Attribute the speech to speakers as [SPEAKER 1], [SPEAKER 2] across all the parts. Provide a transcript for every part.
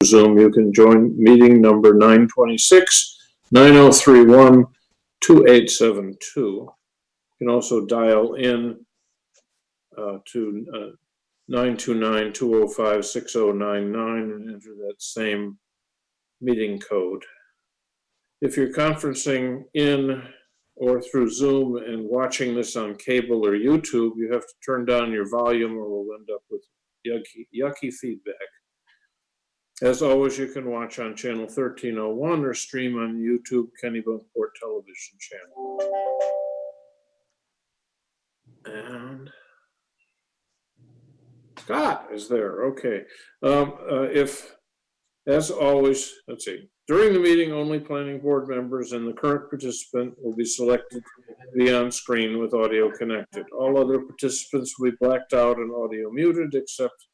[SPEAKER 1] Zoom, you can join meeting number 926-9031-2872. You can also dial in to 929-205-6099 and enter that same meeting code. If you're conferencing in or through Zoom and watching this on cable or YouTube, you have to turn down your volume or we'll end up with yucky feedback. As always, you can watch on channel 1301 or stream on YouTube Kennebunkport television channel. And Scott is there. Okay. As always, let's see. During the meeting, only planning board members and the current participant will be selected to be on screen with audio connected. All other participants will be blacked out and audio muted except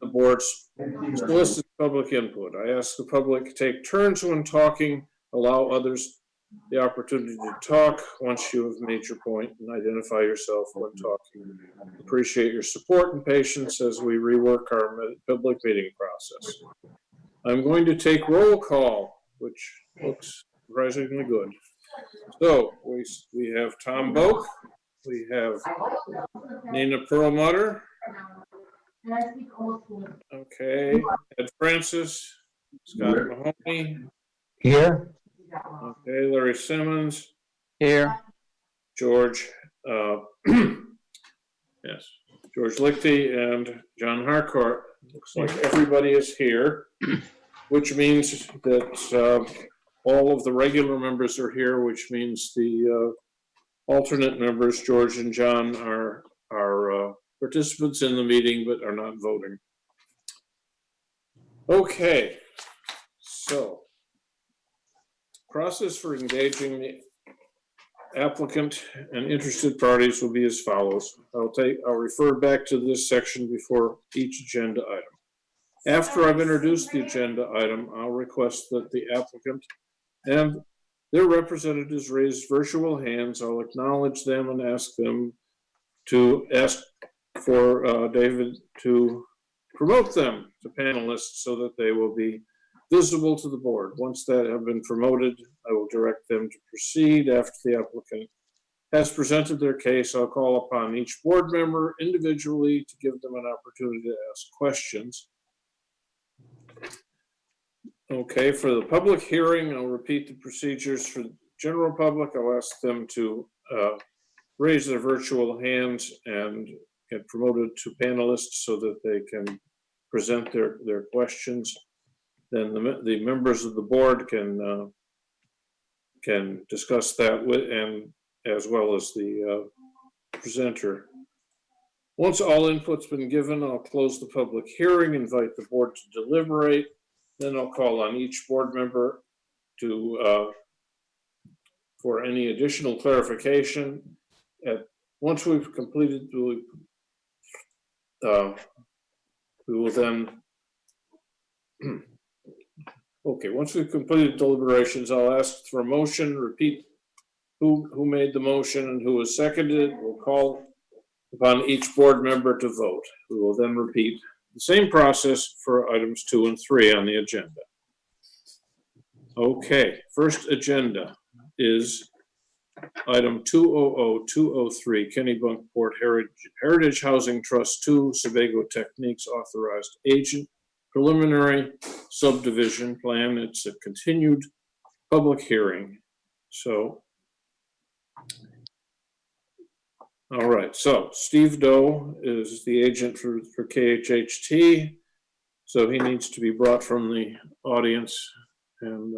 [SPEAKER 1] the board's solicited public input. I ask the public take turns when talking, allow others the opportunity to talk once you have made your point and identify yourself when talking. Appreciate your support and patience as we rework our public meeting process. I'm going to take roll call, which looks surprisingly good. So we have Tom Boak, we have Nina Perlmutter. Okay, Ed Francis, Scott Mahoney.
[SPEAKER 2] Here.
[SPEAKER 1] Okay, Larry Simmons.
[SPEAKER 2] Here.
[SPEAKER 1] George, yes, George Lichty and John Harcourt. Looks like everybody is here, which means that all of the regular members are here, which means the alternate members, George and John, are participants in the meeting but are not voting. Okay, so process for engaging the applicant and interested parties will be as follows. I'll refer back to this section before each agenda item. After I've introduced the agenda item, I'll request that the applicant and their representatives raise virtual hands. I'll acknowledge them and ask them to ask for David to promote them to panelists so that they will be visible to the board. Once that have been promoted, I will direct them to proceed. After the applicant has presented their case, I'll call upon each board member individually to give them an opportunity to ask questions. Okay, for the public hearing, I'll repeat the procedures. For the general public, I'll ask them to raise their virtual hands and get promoted to panelists so that they can present their questions. Then the members of the board can discuss that with, and as well as the presenter. Once all input's been given, I'll close the public hearing, invite the board to deliberate. Then I'll call on each board member to for any additional clarification. Once we've completed, we will then. Okay, once we've completed deliberations, I'll ask for a motion, repeat who made the motion and who was seconded. We'll call upon each board member to vote. We will then repeat the same process for items 2 and 3 on the agenda. Okay, first agenda is item 200-203, Kennebunkport Heritage Housing Trust 2, Sebago Techniques Authorized Agent, Preliminary Subdivision Plan. It's a continued public hearing. So, all right, so Steve Doe is the agent for KHHT. So he needs to be brought from the audience, and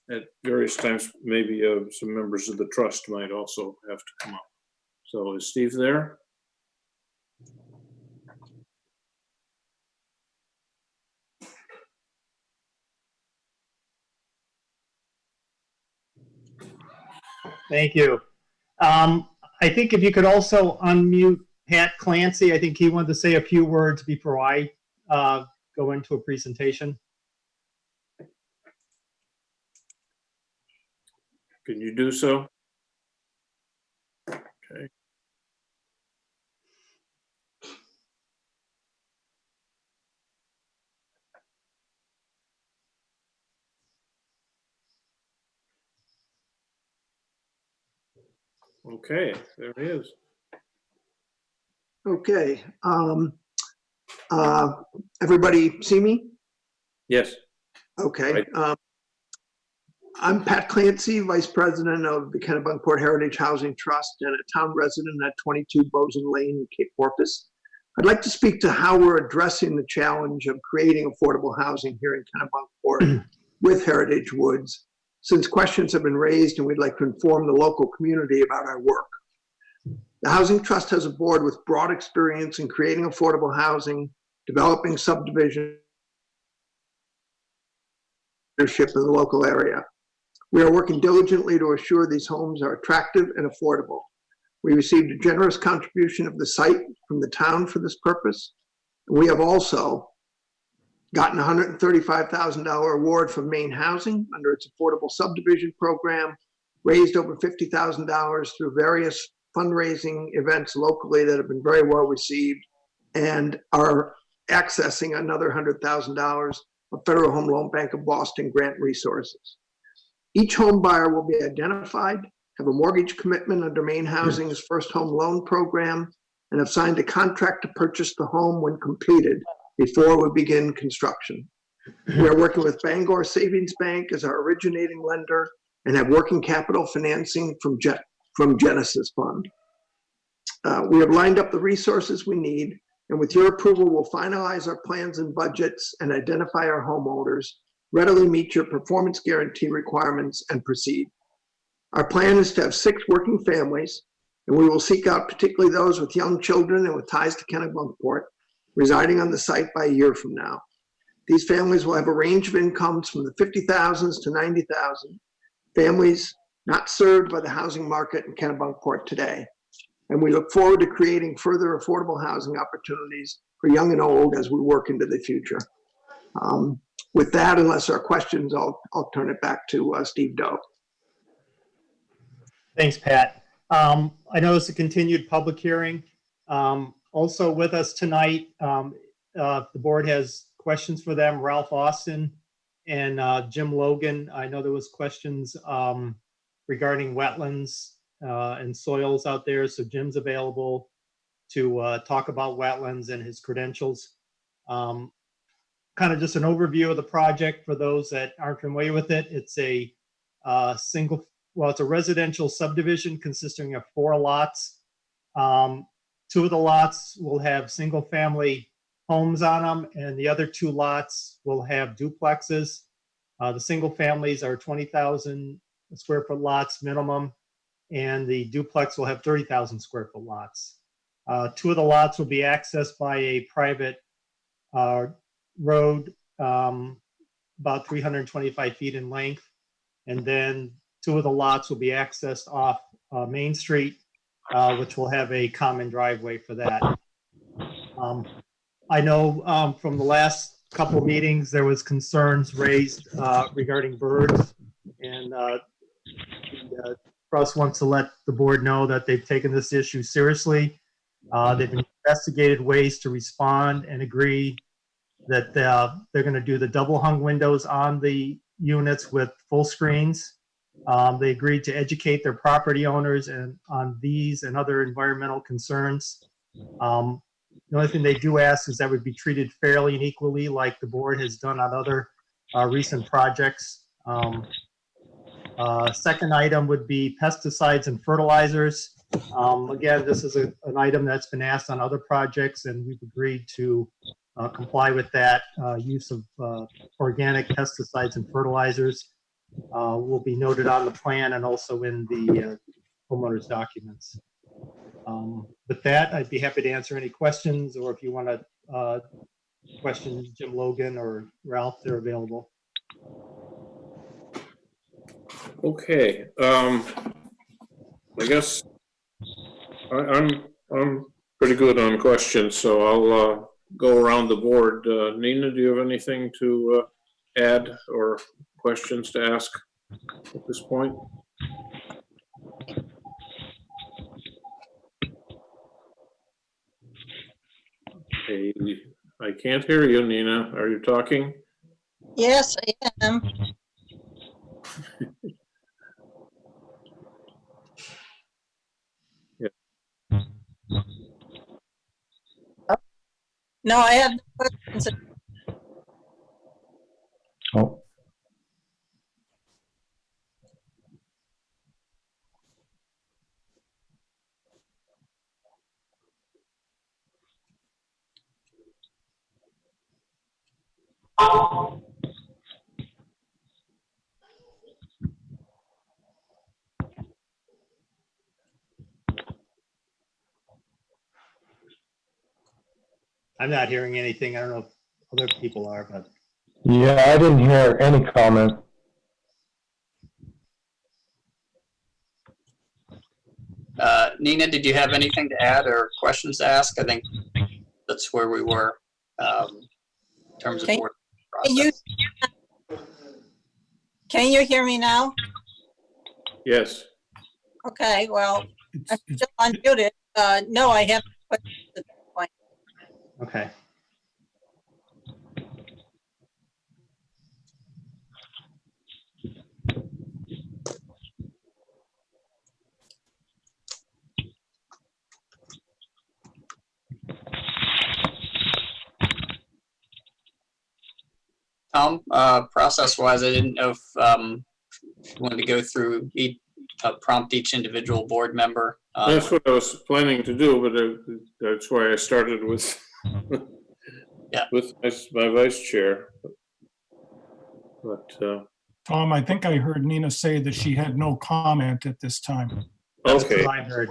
[SPEAKER 1] at various times, maybe some members of the trust might also have to come up. So is Steve there?
[SPEAKER 3] Thank you. I think if you could also unmute Pat Clancy, I think he wanted to say a few words before I go into a presentation.
[SPEAKER 1] Can you do so? Okay. Okay, there he is.
[SPEAKER 4] Okay. Everybody see me?
[SPEAKER 1] Yes.
[SPEAKER 4] Okay.
[SPEAKER 1] Right.
[SPEAKER 4] I'm Pat Clancy, Vice President of the Kennebunkport Heritage Housing Trust and a town resident at 22 Boson Lane in Cape Porpoise. I'd like to speak to how we're addressing the challenge of creating affordable housing here in Kennebunkport with Heritage Woods, since questions have been raised and we'd like to inform the local community about our work. The Housing Trust has a board with broad experience in creating affordable housing, developing subdivision leadership in the local area. We are working diligently to assure these homes are attractive and affordable. We received a generous contribution of the site from the town for this purpose. We have also gotten a $135,000 award from Maine Housing under its affordable subdivision program, raised over $50,000 through various fundraising events locally that have been very well received, and are accessing another $100,000 of Federal Home Loan Bank of Boston grant resources. Each home buyer will be identified, have a mortgage commitment under Maine Housing's First Home Loan Program, and have signed a contract to purchase the home when completed before we begin construction. We are working with Bangor Savings Bank as our originating lender and have working capital financing from Genesis Fund. We have lined up the resources we need, and with your approval, we'll finalize our plans and budgets and identify our homeowners, readily meet your performance guarantee requirements, and proceed. Our plan is to have 6 working families, and we will seek out particularly those with young children and with ties to Kennebunkport residing on the site by a year from now. These families will have a range of incomes from the $50,000s to $90,000, families not served by the housing market in Kennebunkport today. And we look forward to creating further affordable housing opportunities for young and old as we work into the future. With that, unless there are questions, I'll turn it back to Steve Doe.
[SPEAKER 3] Thanks, Pat. I know it's a continued public hearing. Also with us tonight, the board has questions for them. Ralph Austin and Jim Logan. I know there was questions regarding wetlands and soils out there. So Jim's available to talk about wetlands and his credentials. Kind of just an overview of the project for those that aren't familiar with it. It's a it's a residential subdivision consisting of 4 lots. 2 of the lots will have single family homes on them, and the other 2 lots will have duplexes. The single families are 20,000 square foot lots minimum, and the duplex will have 30,000 square foot lots. 2 of the lots will be accessed by a private road about 325 feet in length, and then 2 of the lots will be accessed off Main Street, which will have a common driveway for that. I know from the last couple of meetings there was concerns raised regarding birds, and Russ wants to let the board know that they've taken this issue seriously. They've investigated ways to respond and agree that they're going to do the double hung windows on the units with full screens. They agreed to educate their property owners on these and other environmental concerns. The only thing they do ask is that would be treated fairly and equally like the board has done on other recent projects. Second item would be pesticides and fertilizers. Again, this is an item that's been asked on other projects, and we've agreed to comply with that. Use of organic pesticides and fertilizers will be noted on the plan and also in the homeowner's documents. With that, I'd be happy to answer any questions, or if you want to question Jim Logan or Ralph, they're available.
[SPEAKER 1] Okay, I guess I'm pretty good on questions, so I'll go around the board. Nina, do you have anything to add or questions to ask at this point? Okay, I can't hear you, Nina. Are you talking?
[SPEAKER 5] Yes, I am. No, I have no questions.
[SPEAKER 2] Oh,
[SPEAKER 3] I'm not hearing anything. I don't know if other people are, but
[SPEAKER 2] yeah, I didn't hear any comment.
[SPEAKER 6] Nina, did you have anything to add or questions to ask? I think that's where we were in terms of
[SPEAKER 5] Okay.
[SPEAKER 6] board
[SPEAKER 5] Can you,
[SPEAKER 6] process.
[SPEAKER 5] can you hear me now?
[SPEAKER 1] Yes.
[SPEAKER 5] Okay, well, I'm
[SPEAKER 7] It's
[SPEAKER 5] still unmuted. No, I haven't.
[SPEAKER 3] okay.
[SPEAKER 6] Tom, process-wise, I didn't know if you wanted to go through prompt each individual board member.
[SPEAKER 1] That's what I was planning to do, but that's why I started with,
[SPEAKER 6] Yeah.
[SPEAKER 1] with my vice chair. But,
[SPEAKER 7] Tom, I think I heard Nina say that she had no comment at this time.
[SPEAKER 3] That's
[SPEAKER 1] okay,
[SPEAKER 3] what I heard.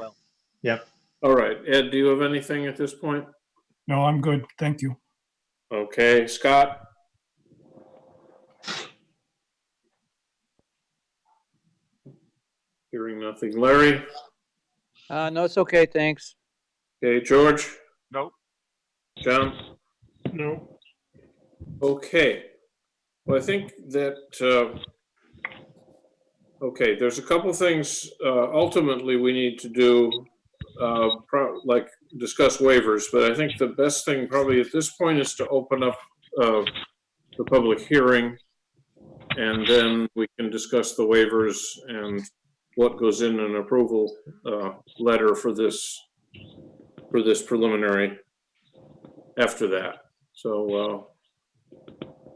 [SPEAKER 3] Yep.
[SPEAKER 1] all right. Ed, do you have anything at this point?
[SPEAKER 7] No, I'm good. Thank you.
[SPEAKER 1] Okay, Scott? Hearing nothing. Larry?
[SPEAKER 8] No, it's okay, thanks.
[SPEAKER 1] Okay, George?
[SPEAKER 7] Nope.
[SPEAKER 1] John?
[SPEAKER 7] No.
[SPEAKER 1] Okay. Well, I think that, okay, there's a couple things ultimately we need to do, like discuss waivers, but I think the best thing probably at this point is to open up the public hearing, and then we can discuss the waivers and what goes in an approval letter for this preliminary after that. So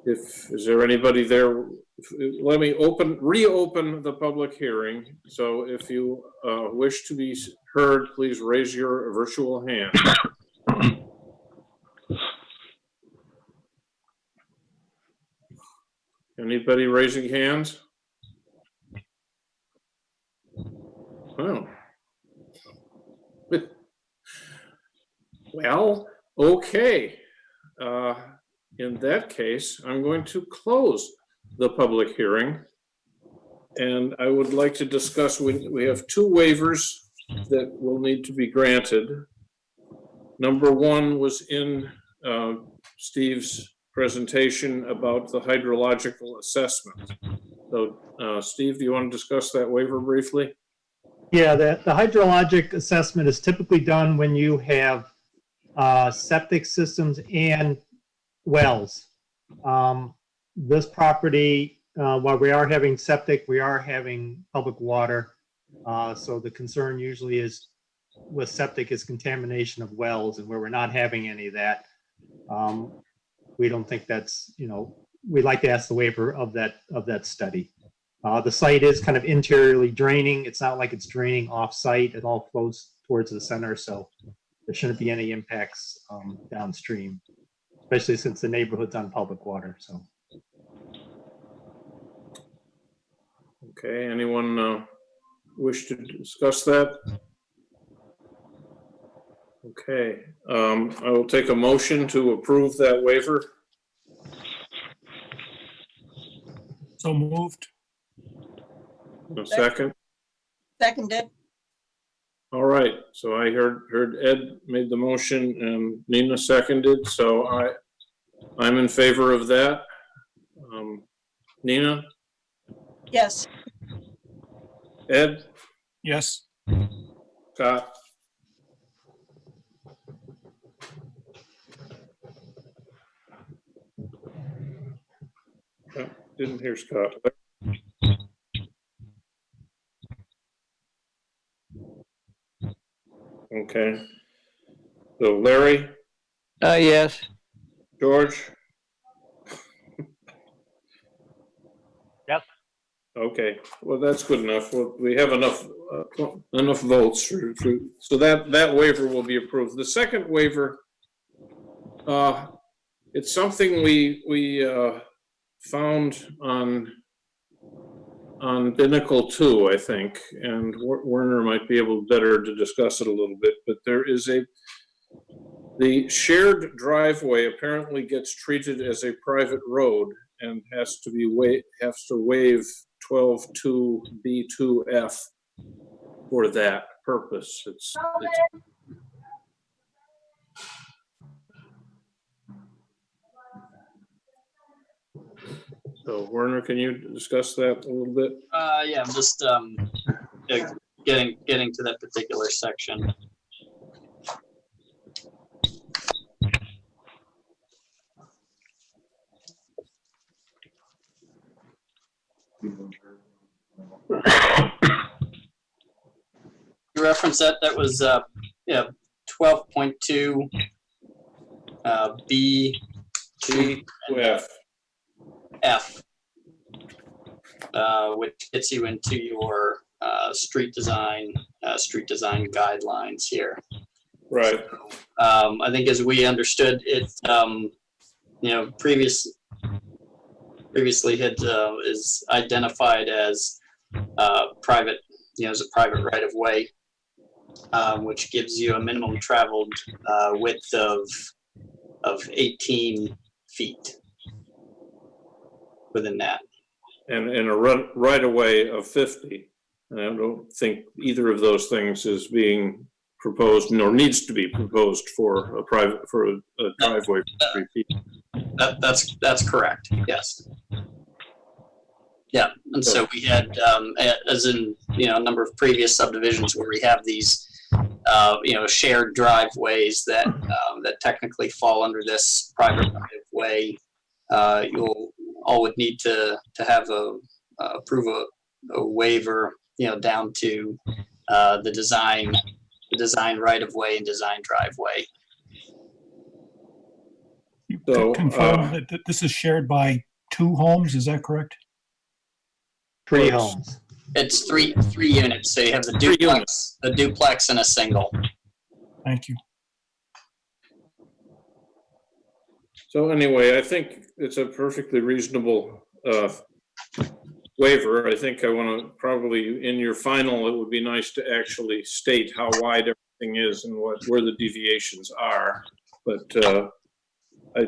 [SPEAKER 1] is there anybody there? Let me reopen the public hearing. So if you wish to be heard, please raise your virtual hand. Anybody raising hands? Oh. Well, okay. In that case, I'm going to close the public hearing. And I would like to discuss, we have two waivers that will need to be granted. Number one was in Steve's presentation about the hydrological assessment. So Steve, do you want to discuss that waiver briefly?
[SPEAKER 3] Yeah, the hydrologic assessment is typically done when you have septic systems and wells. This property, while we are having septic, we are having public water. So the concern usually is with septic is contamination of wells, and where we're not having any of that, we don't think that's, we'd like to ask the waiver of that study. The site is kind of interiorly draining. It's not like it's draining off-site. It all flows towards the center, so there shouldn't be any impacts downstream, especially since the neighborhood's on public water. So,
[SPEAKER 1] Okay, anyone wish to discuss that? Okay, I will take a motion to approve that waiver.
[SPEAKER 7] So moved.
[SPEAKER 1] A second.
[SPEAKER 5] Seconded.
[SPEAKER 1] All right, so I heard Ed made the motion and Nina seconded, so I'm in favor of that. Nina,
[SPEAKER 5] Yes.
[SPEAKER 1] Ed,
[SPEAKER 7] Yes.
[SPEAKER 1] Scott? Oh, didn't hear Scott. Okay. So Larry,
[SPEAKER 8] Yes.
[SPEAKER 1] George?
[SPEAKER 9] Yes.
[SPEAKER 1] Okay, well, that's good enough. Well, we have enough votes so that waiver will be approved. The second waiver, it's something we found on Binnacle 2, I think, and Werner might be able better to discuss it a little bit, but there is the shared driveway apparently gets treated as a private road and has to waive 12(2)(b)(2)(f) for that purpose. So Werner, can you discuss that a little bit?
[SPEAKER 6] Yeah, I'm just getting to that particular section. You referenced that was yeah, 12.2 B2F, which gets you into your street design guidelines here.
[SPEAKER 1] Right.
[SPEAKER 6] I think as we understood it, previously had is identified as private, as a private right of way, which gives you a minimum traveled width of 18 feet within that.
[SPEAKER 1] And a right of way of 50. And I don't think either of those things is being proposed nor needs to be proposed for a driveway of 3 feet.
[SPEAKER 6] That's correct. Yes. Yeah, and so we had, as in a number of previous subdivisions where we have these, shared driveways that technically fall under this private right of way. You'll all would need to have approve a waiver, down to the design right of way and design driveway.
[SPEAKER 1] So,
[SPEAKER 7] Confirm that this is shared by 2 homes, is that correct?
[SPEAKER 3] 3 homes.
[SPEAKER 6] It's three units. So you have the duplex and a single.
[SPEAKER 7] Thank you.
[SPEAKER 1] So anyway, I think it's a perfectly reasonable waiver. I think I want to probably, in your final, it would be nice to actually state how wide everything is and where the deviations are. But I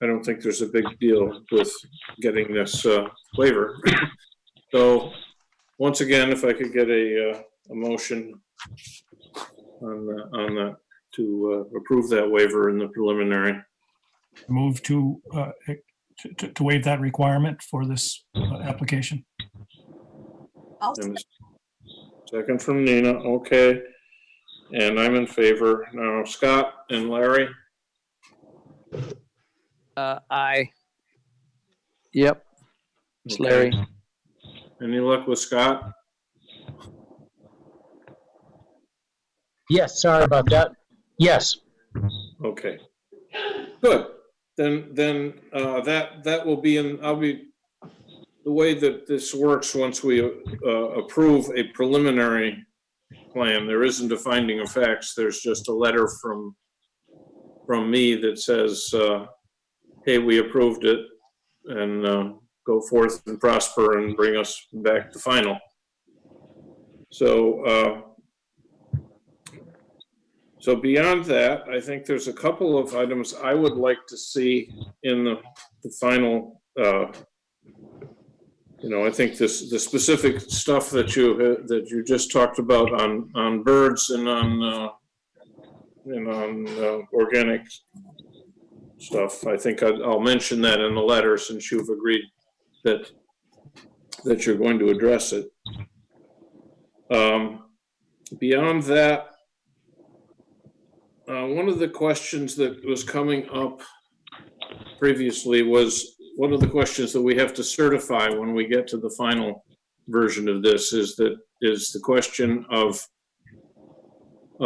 [SPEAKER 1] don't think there's a big deal with getting this waiver. So once again, if I could get a motion on that to approve that waiver in the preliminary.
[SPEAKER 7] Move to waive that requirement for this application.
[SPEAKER 1] And second from Nina, okay. And I'm in favor. Now Scott and Larry?
[SPEAKER 8] Aye. Yep. It's
[SPEAKER 1] Okay.
[SPEAKER 8] Larry.
[SPEAKER 1] Any luck with Scott?
[SPEAKER 2] Yes, sorry about that. Yes.
[SPEAKER 1] Okay. Good. Then that will be the way that this works once we approve a preliminary plan. There isn't a finding of facts. There's just a letter from me that says, hey, we approved it, and go forth and prosper and bring us back to final. So beyond that, I think there's a couple of items I would like to see in the final. I think the specific stuff that you just talked about on birds and on organic stuff. I think I'll mention that in the letter since you've agreed that you're going to address it. Beyond that, one of the questions that was coming up previously was one of the questions that we have to certify when we get to the final version of this is the question of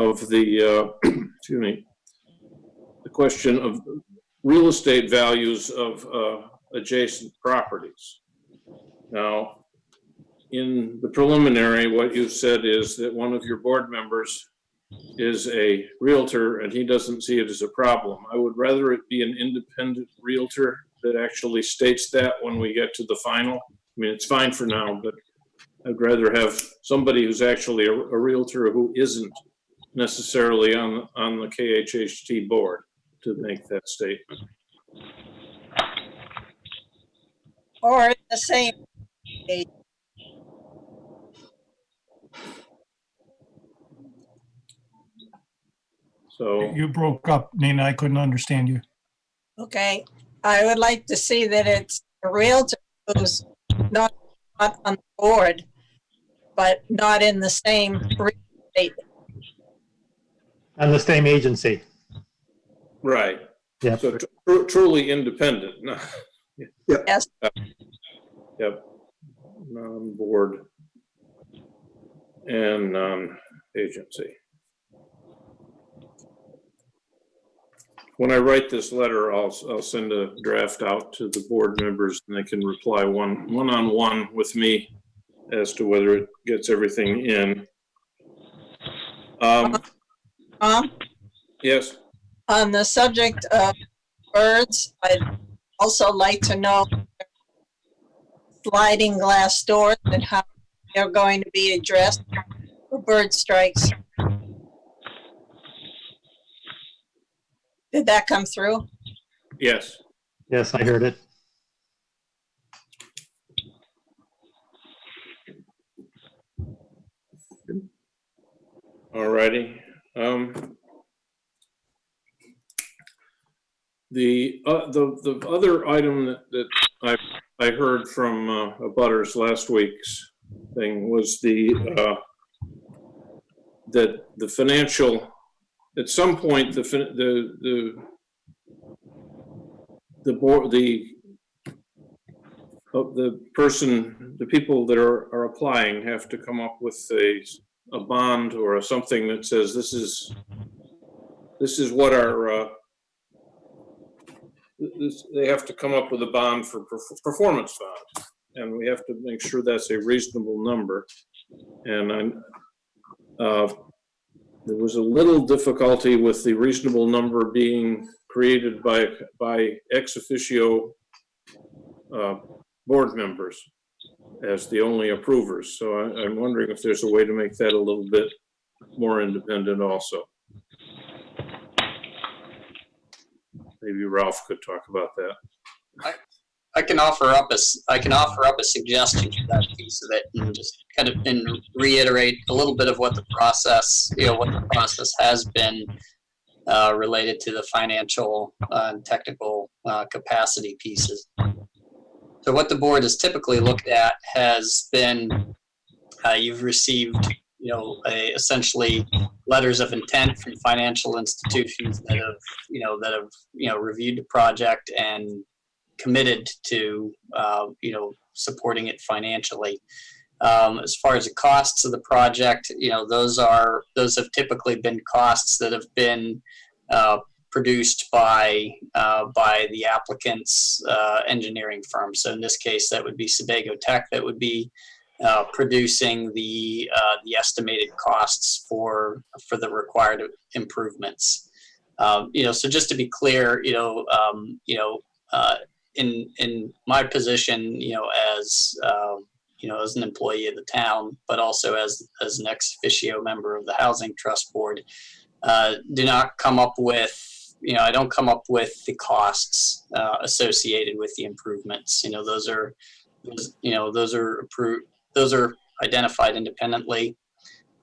[SPEAKER 1] the excuse me, question of real estate values of adjacent properties. Now, in the preliminary, what you said is that one of your board members is a realtor and he doesn't see it as a problem. I would rather it be an independent realtor that actually states that when we get to the final. I mean, it's fine for now, but I'd rather have somebody who's actually a realtor who isn't necessarily on the KHHT board to make that statement.
[SPEAKER 5] Or the same.
[SPEAKER 1] So,
[SPEAKER 7] You broke up, Nina. I couldn't understand you.
[SPEAKER 5] Okay, I would like to see that it's a realtor who's not on the board, but not in the same real estate.
[SPEAKER 3] On the same agency.
[SPEAKER 1] right.
[SPEAKER 3] Yep.
[SPEAKER 1] So truly independent. No.
[SPEAKER 5] Yes,
[SPEAKER 1] Yep. Non-board and non-agency. When I write this letter, I'll send a draft out to the board members and they can reply one-on-one with me as to whether it gets everything in. Yes,
[SPEAKER 5] on the subject of birds, I'd also like to know sliding glass doors and how they're going to be addressed for bird strikes. Did that come through?
[SPEAKER 1] yes.
[SPEAKER 3] Yes, I heard it.
[SPEAKER 1] All righty. The other item that I heard from abutters last week's thing was that the financial, at some point the people that are applying have to come up with a bond or something that says this is what our they have to come up with a bond for performance bond, and we have to make sure that's a reasonable number. And there was a little difficulty with the reasonable number being created by ex officio board members as the only approvers. So I'm wondering if there's a way to make that a little bit more independent also. Maybe Ralph could talk about that.
[SPEAKER 6] I can offer up a suggestion to that piece of it, and just kind of reiterate a little bit of what the process has been related to the financial and technical capacity pieces. So what the board has typically looked at has been you've received essentially letters of intent from financial institutions that have reviewed the project and committed to supporting it financially. As far as the costs of the project, those have typically been costs that have been produced by the applicant's engineering firm. So in this case, that would be Sebago Tech that would be producing the estimated costs for the required improvements. So just to be clear, in my position, as as an employee of the town, but also as an ex officio member of the Housing Trust Board, do not come up with, I don't come up with the costs associated with the improvements. Those are approved. Those are identified independently.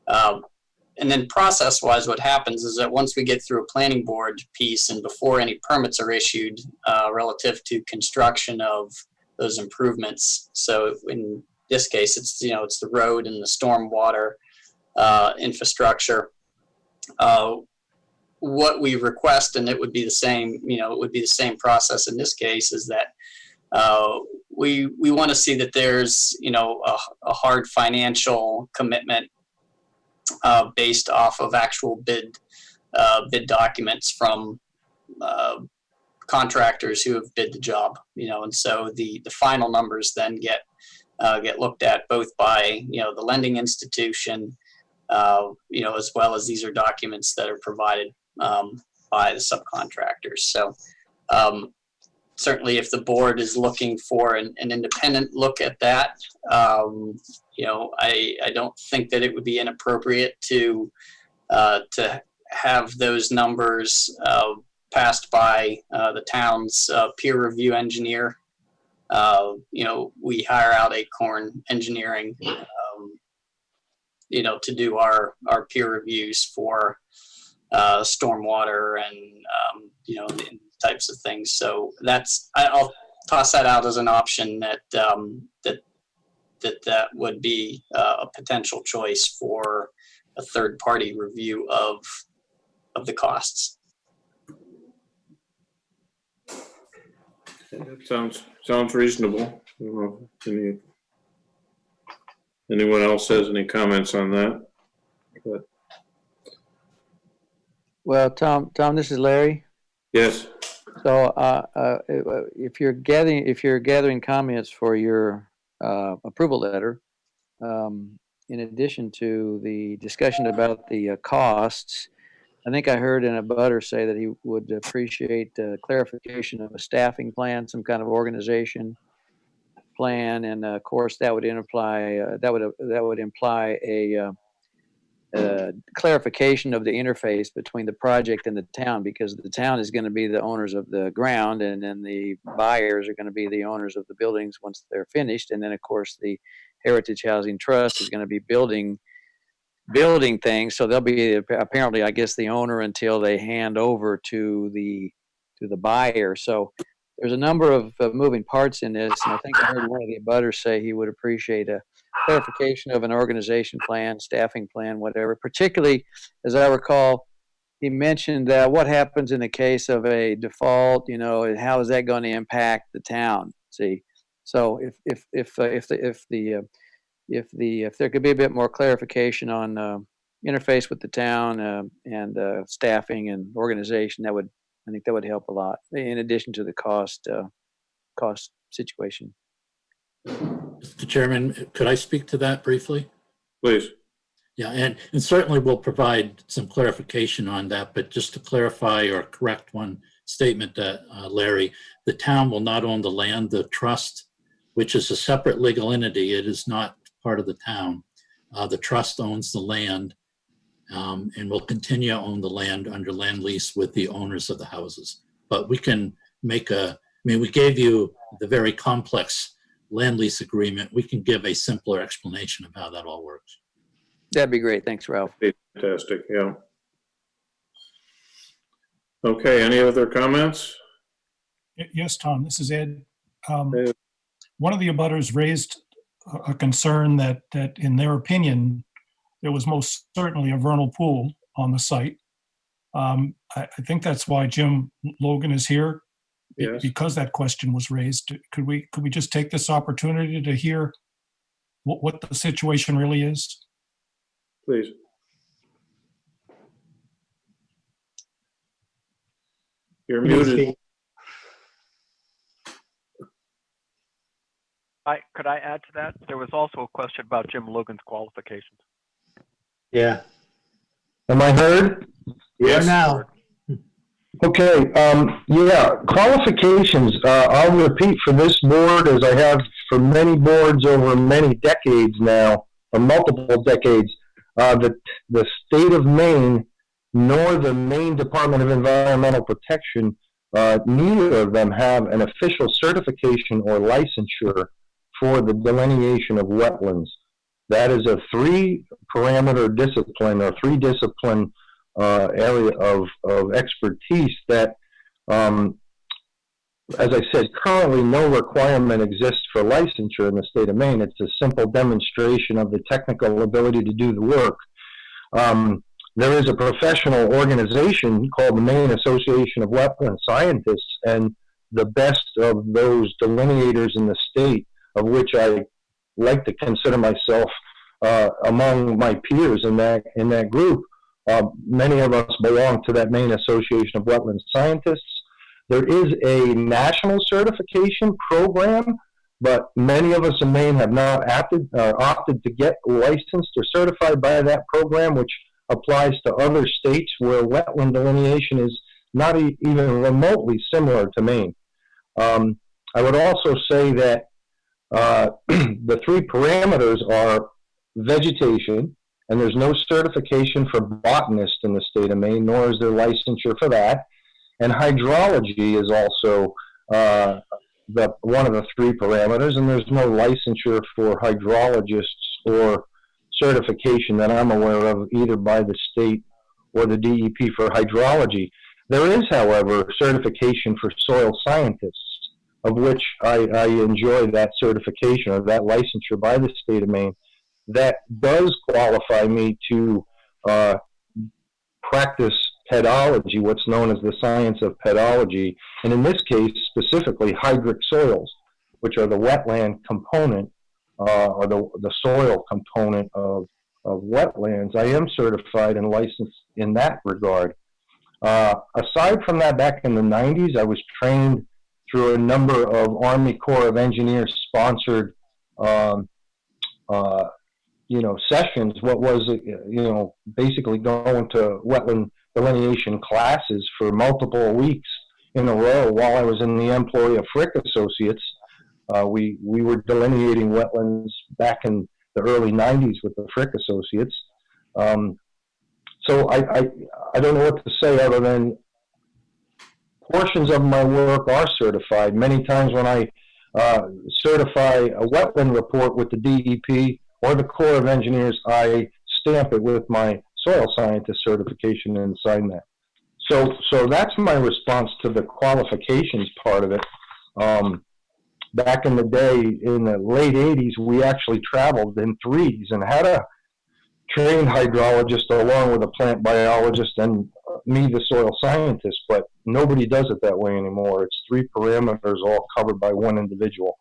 [SPEAKER 6] And then process-wise, what happens is that once we get through a planning board piece and before any permits are issued relative to construction of those improvements, so in this case, it's the road and the stormwater infrastructure. What we request, and it would be the same, it would be the same process in this case, is that we want to see that there's a hard financial commitment based off of actual bid documents from contractors who have did the job, and so the final numbers then get looked at both by, the lending institution, as well as these are documents that are provided by the subcontractors. So certainly if the board is looking for an independent look at that, I don't think that it would be inappropriate to have those numbers passed by the town's peer review engineer. We hire out Acorn Engineering, to do our peer reviews for stormwater and, types of things. So I'll toss that out as an option that would be a potential choice for a third-party review of the costs.
[SPEAKER 1] Sounds reasonable. I don't know if anyone else has any comments on that? But,
[SPEAKER 8] Well, Tom, this is Larry.
[SPEAKER 1] yes.
[SPEAKER 8] So if you're gathering comments for your approval letter, in addition to the discussion about the costs, I think I heard in a butter say that he would appreciate clarification of a staffing plan, some kind of organization plan, and of course that would imply a clarification of the interface between the project and the town, because the town is going to be the owners of the ground, and then the buyers are going to be the owners of the buildings once they're finished, and then of course the Heritage Housing Trust is going to be building things, so they'll be apparently, I guess, the owner until they hand over to the buyer. So there's a number of moving parts in this, and I think I heard one of the abutters say he would appreciate a clarification of an organization plan, staffing plan, whatever. Particularly, as I recall, he mentioned what happens in the case of a default. And how is that going to impact the town? See, so if there could be a bit more clarification on interface with the town and staffing and organization, I think that would help a lot. In addition to the cost situation.
[SPEAKER 10] Mr. Chairman, could I speak to that briefly?
[SPEAKER 1] Please.
[SPEAKER 10] Yeah, and certainly we'll provide some clarification on that, but just to clarify or correct one statement that Larry, the town will not own the land. The trust, which is a separate legal entity, it is not part of the town. The trust owns the land and will continue to own the land under land lease with the owners of the houses. But we can make we gave you the very complex land lease agreement. We can give a simpler explanation of how that all works.
[SPEAKER 8] That'd be great. Thanks, Ralph.
[SPEAKER 1] Fantastic, yeah. Okay, any other comments?
[SPEAKER 7] Yes, Tom, this is Ed.
[SPEAKER 1] Ed.
[SPEAKER 7] One of the abutters raised a concern that in their opinion, there was most certainly a vernal pool on the site. I think that's why Jim Logan is here,
[SPEAKER 1] Yes.
[SPEAKER 7] because that question was raised. Could we just take this opportunity to hear what the situation really is?
[SPEAKER 1] Please. You're muted.
[SPEAKER 9] Could I add to that? There was also a question about Jim Logan's qualifications.
[SPEAKER 3] Yeah.
[SPEAKER 11] Am I heard?
[SPEAKER 1] Yes.
[SPEAKER 3] Now.
[SPEAKER 11] Okay, yeah, qualifications, I'll repeat for this board as I have for many boards over many decades now, or multiple decades, the state of Maine nor the Maine Department of Environmental Protection, neither of them have an official certification or licensure for the delineation of wetlands. That is a three-parameter discipline or three-discipline area of expertise that, as I said, currently no requirement exists for licensure in the state of Maine. It's a simple demonstration of the technical ability to do the work. There is a professional organization called the Maine Association of Wetland Scientists, and the best of those delineators in the state, of which I like to consider myself among my peers in that group, Many of us belong to that Maine Association of Wetland Scientists. There is a national certification program, but many of us in Maine have not opted to get licensed or certified by that program, which applies to other states where wetland delineation is not even remotely similar to Maine. I would also say that the three parameters are vegetation, and there's no certification for botanists in the state of Maine, nor is there licensure for that. And hydrology is also one of the three parameters, and there's no licensure for hydrologists or certification that I'm aware of, either by the state or the DEP for hydrology. There is, however, certification for soil scientists, of which I enjoy that certification or that licensure by the state of Maine. That does qualify me to practice pedology, what's known as the science of pedology, and in this case, specifically hydric soils, which are the wetland component or the soil component of wetlands. I am certified and licensed in that regard. Aside from that, back in the 90s, I was trained through a number of Army Corps of Engineers sponsored sessions. What was, basically going to wetland delineation classes for multiple weeks in a row while I was in the employ of Frick Associates. We were delineating wetlands back in the early 90s with the Frick Associates. So I don't know what to say other than portions of my work are certified. Many times when I certify a wetland report with the DEP or the Corps of Engineers, I stamp it with my soil scientist certification and sign that. So that's my response to the qualifications part of it. Back in the day, in the late 80s, we actually traveled in threes and had a trained hydrologist along with a plant biologist and me, the soil scientist, but nobody does it that way anymore. It's three parameters all covered by one individual.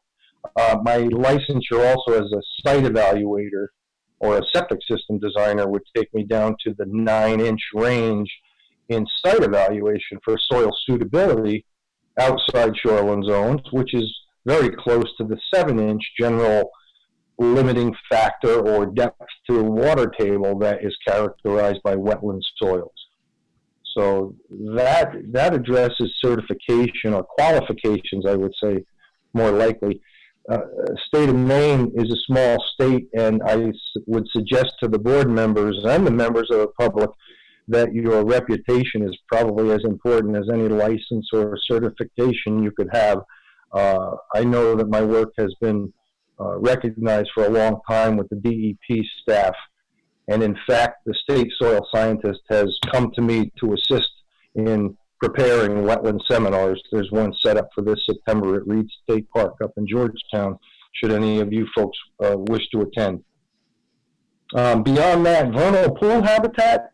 [SPEAKER 11] My licensure also as a site evaluator or a septic system designer would take me down to the 9-inch range in site evaluation for soil suitability outside shoreline zones, which is very close to the 7-inch general limiting factor or depth to water table that is characterized by wetland soils. So that addresses certification or qualifications, I would say, more likely. State of Maine is a small state, and I would suggest to the board members and the members of the public that your reputation is probably as important as any license or certification you could have. I know that my work has been recognized for a long time with the DEP staff, and in fact, the state soil scientist has come to me to assist in preparing wetland seminars. There's one set up for this September at Reed State Park up in Georgetown, should any of you folks wish to attend. Beyond that, vernal pool habitat,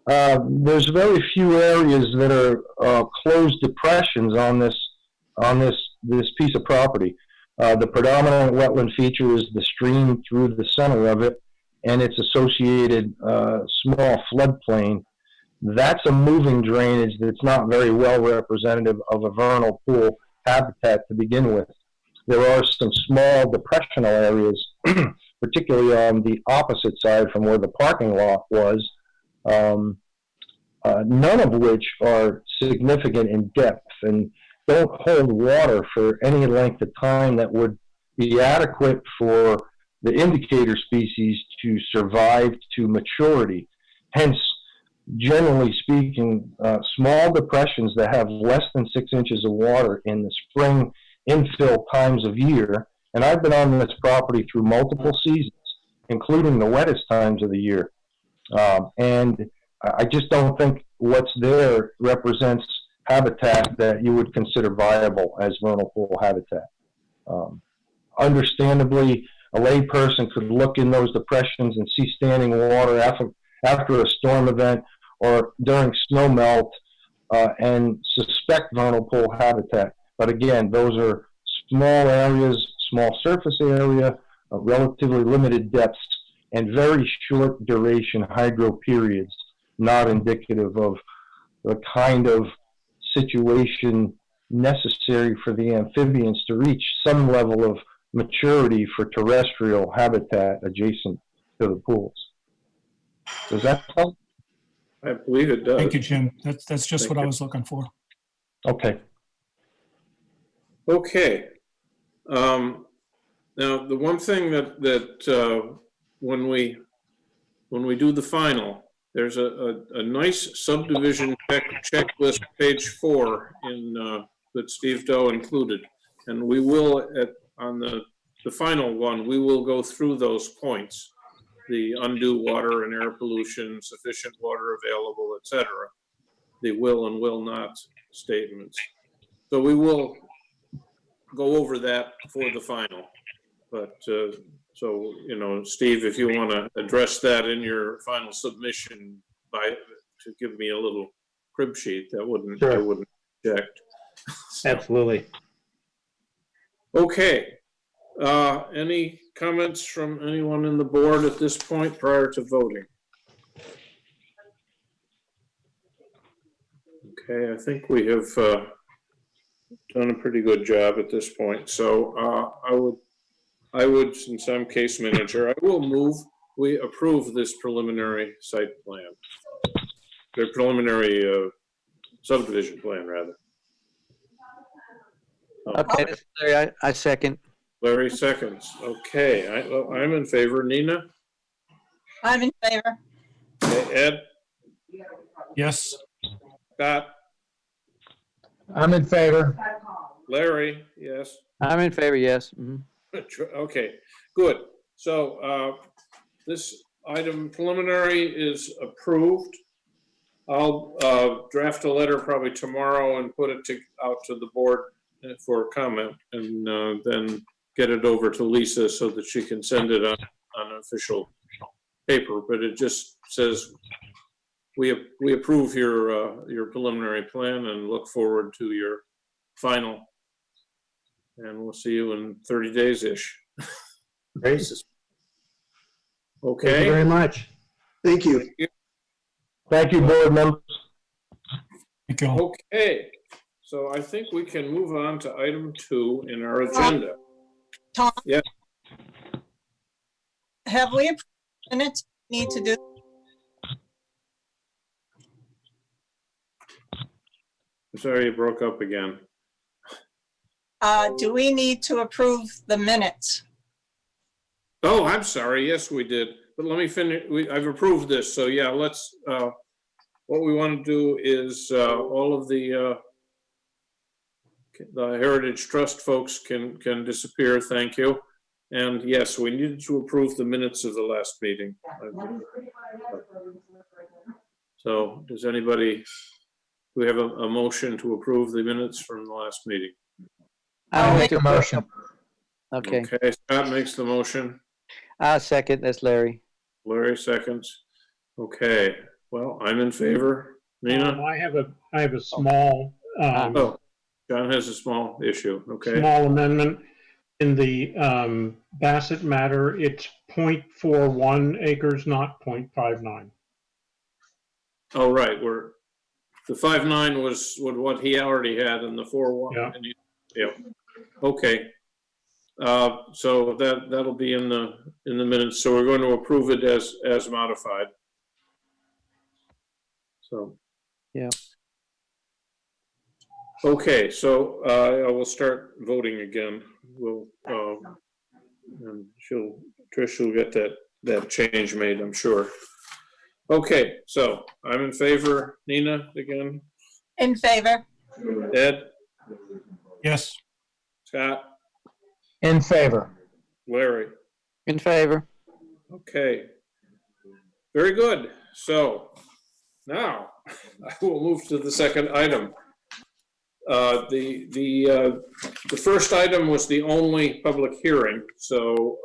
[SPEAKER 11] there's very few areas that are closed depressions on this piece of property. The predominant wetland feature is the stream through the center of it and its associated small floodplain. That's a moving drainage that's not very well representative of a vernal pool habitat to begin with. There are some small depressional areas, particularly on the opposite side from where the parking lot was, none of which are significant in depth and don't hold water for any length of time that would be adequate for the indicator species to survive to maturity. Hence, generally speaking, small depressions that have less than 6 inches of water in the spring infill times of year, and I've been on this property through multiple seasons, including the wettest times of the year, and I just don't think what's there represents habitat that you would consider viable as vernal pool habitat. Understandably, a layperson could look in those depressions and see standing water after a storm event or during snow melt and suspect vernal pool habitat. But again, those are small areas, small surface area, relatively limited depths, and very short duration hydro periods. not indicative of the kind of situation necessary for the amphibians to reach some level of maturity for terrestrial habitat adjacent to the pools. Does that help?
[SPEAKER 1] I believe it does.
[SPEAKER 7] Thank you, Jim. That's just
[SPEAKER 1] Thank
[SPEAKER 7] what I
[SPEAKER 1] you.
[SPEAKER 7] was looking for.
[SPEAKER 11] Okay.
[SPEAKER 1] Okay. Now, the one thing that when we do the final, there's a nice subdivision checklist, page 4 in that Steve Doe included, and we will on the final one, we will go through those points: the undue water and air pollution, sufficient water available, etc. The will and will not statements. So we will go over that for the final. But so, you know, Steve, if you want to address that in your final submission to give me a little crib sheet, that wouldn't,
[SPEAKER 3] Sure.
[SPEAKER 1] I wouldn't object.
[SPEAKER 3] Absolutely.
[SPEAKER 1] Okay. Any comments from anyone in the board at this point prior to voting? Okay, I think we have done a pretty good job at this point. So I would, since I'm case manager, I will move we approve this preliminary site plan. The preliminary subdivision plan, rather.
[SPEAKER 8] Okay, this is Larry. I second.
[SPEAKER 1] Larry seconds. Okay, I'm in favor. Nina?
[SPEAKER 5] I'm in favor.
[SPEAKER 1] Okay, Ed?
[SPEAKER 7] Yes.
[SPEAKER 1] Scott?
[SPEAKER 2] I'm in favor.
[SPEAKER 1] Larry? Yes.
[SPEAKER 8] I'm in favor, yes. Mhm.
[SPEAKER 1] Okay, good. So this item preliminary is approved. I'll draft a letter probably tomorrow and put it out to the board for comment, and then get it over to Lisa so that she can send it on official paper. But it just says we approve your preliminary plan and look forward to your final. And we'll see you in 30 days-ish.
[SPEAKER 3] Great.
[SPEAKER 1] Okay.
[SPEAKER 3] Thank you very much.
[SPEAKER 4] Thank you.
[SPEAKER 11] Thank you, board members.
[SPEAKER 7] Thank you all.
[SPEAKER 1] Okay, so I think we can move on to item 2 in our agenda.
[SPEAKER 5] Tom?
[SPEAKER 1] Yeah.
[SPEAKER 5] Have we approved minutes we need to do?
[SPEAKER 1] I'm sorry you broke up again.
[SPEAKER 5] Do we need to approve the minutes?
[SPEAKER 1] Oh, I'm sorry. Yes, we did. But let me finish. I've approved this. So yeah, let's, what we want to do is all of the Heritage Trust folks can disappear. Thank you. And yes, we needed to approve the minutes of the last meeting. So does anybody, do we have a motion to approve the minutes from the last meeting?
[SPEAKER 2] I'll make a motion.
[SPEAKER 8] Okay,
[SPEAKER 1] Okay, Scott makes the motion.
[SPEAKER 8] I'll second. That's Larry.
[SPEAKER 1] Larry seconds. Okay, well, I'm in favor. Nina?
[SPEAKER 12] I have a small,
[SPEAKER 1] Oh, John has a small issue. Okay.
[SPEAKER 12] small amendment. In the Bassett matter, it's 0.41 acres, not 0.59.
[SPEAKER 1] Oh, right, the 5.9 was what he already had, and the 4.1.
[SPEAKER 12] Yeah.
[SPEAKER 1] Yeah, okay. So that'll be in the minutes, so we're going to approve it as modified. So.
[SPEAKER 8] Yeah.
[SPEAKER 1] Okay, so I will start voting again. We'll, and Trish will get that change made, I'm sure. Okay, so I'm in favor. Nina, again?
[SPEAKER 5] In favor.
[SPEAKER 1] Ed?
[SPEAKER 7] Yes.
[SPEAKER 1] Scott?
[SPEAKER 2] In favor.
[SPEAKER 1] Larry?
[SPEAKER 8] In favor.
[SPEAKER 1] Okay. Very good. So now I will move to the second item. The first item was the only public hearing, so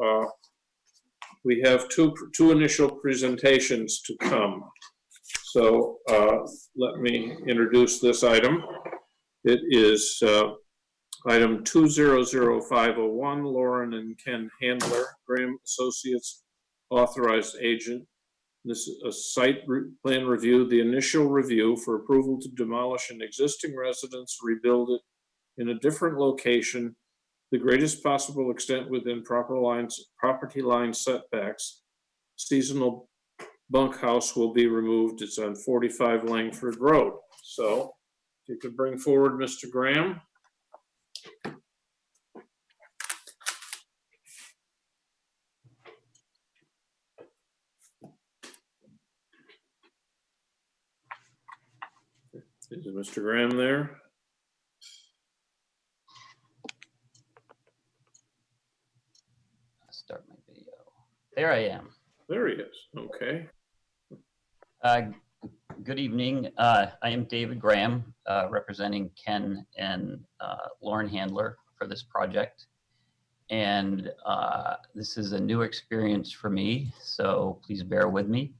[SPEAKER 1] we have two initial presentations to come. So let me introduce this item. It is item 200501, Lauren and Ken Handler, Graham Associates, authorized agent, This is a plan review, the initial review for approval to demolish an existing residence, rebuild it in a different location, the greatest possible extent within property line setbacks. Seasonal bunkhouse will be removed. It's on 45 Langford Road. So if you could bring forward Mr. Graham. Is Mr. Graham there?
[SPEAKER 13] Start my video. There I am.
[SPEAKER 1] There he is. Okay.
[SPEAKER 13] Good evening. I am David Graham, representing Ken and Lauren Handler for this project. And this is a new experience for me, so please bear with me.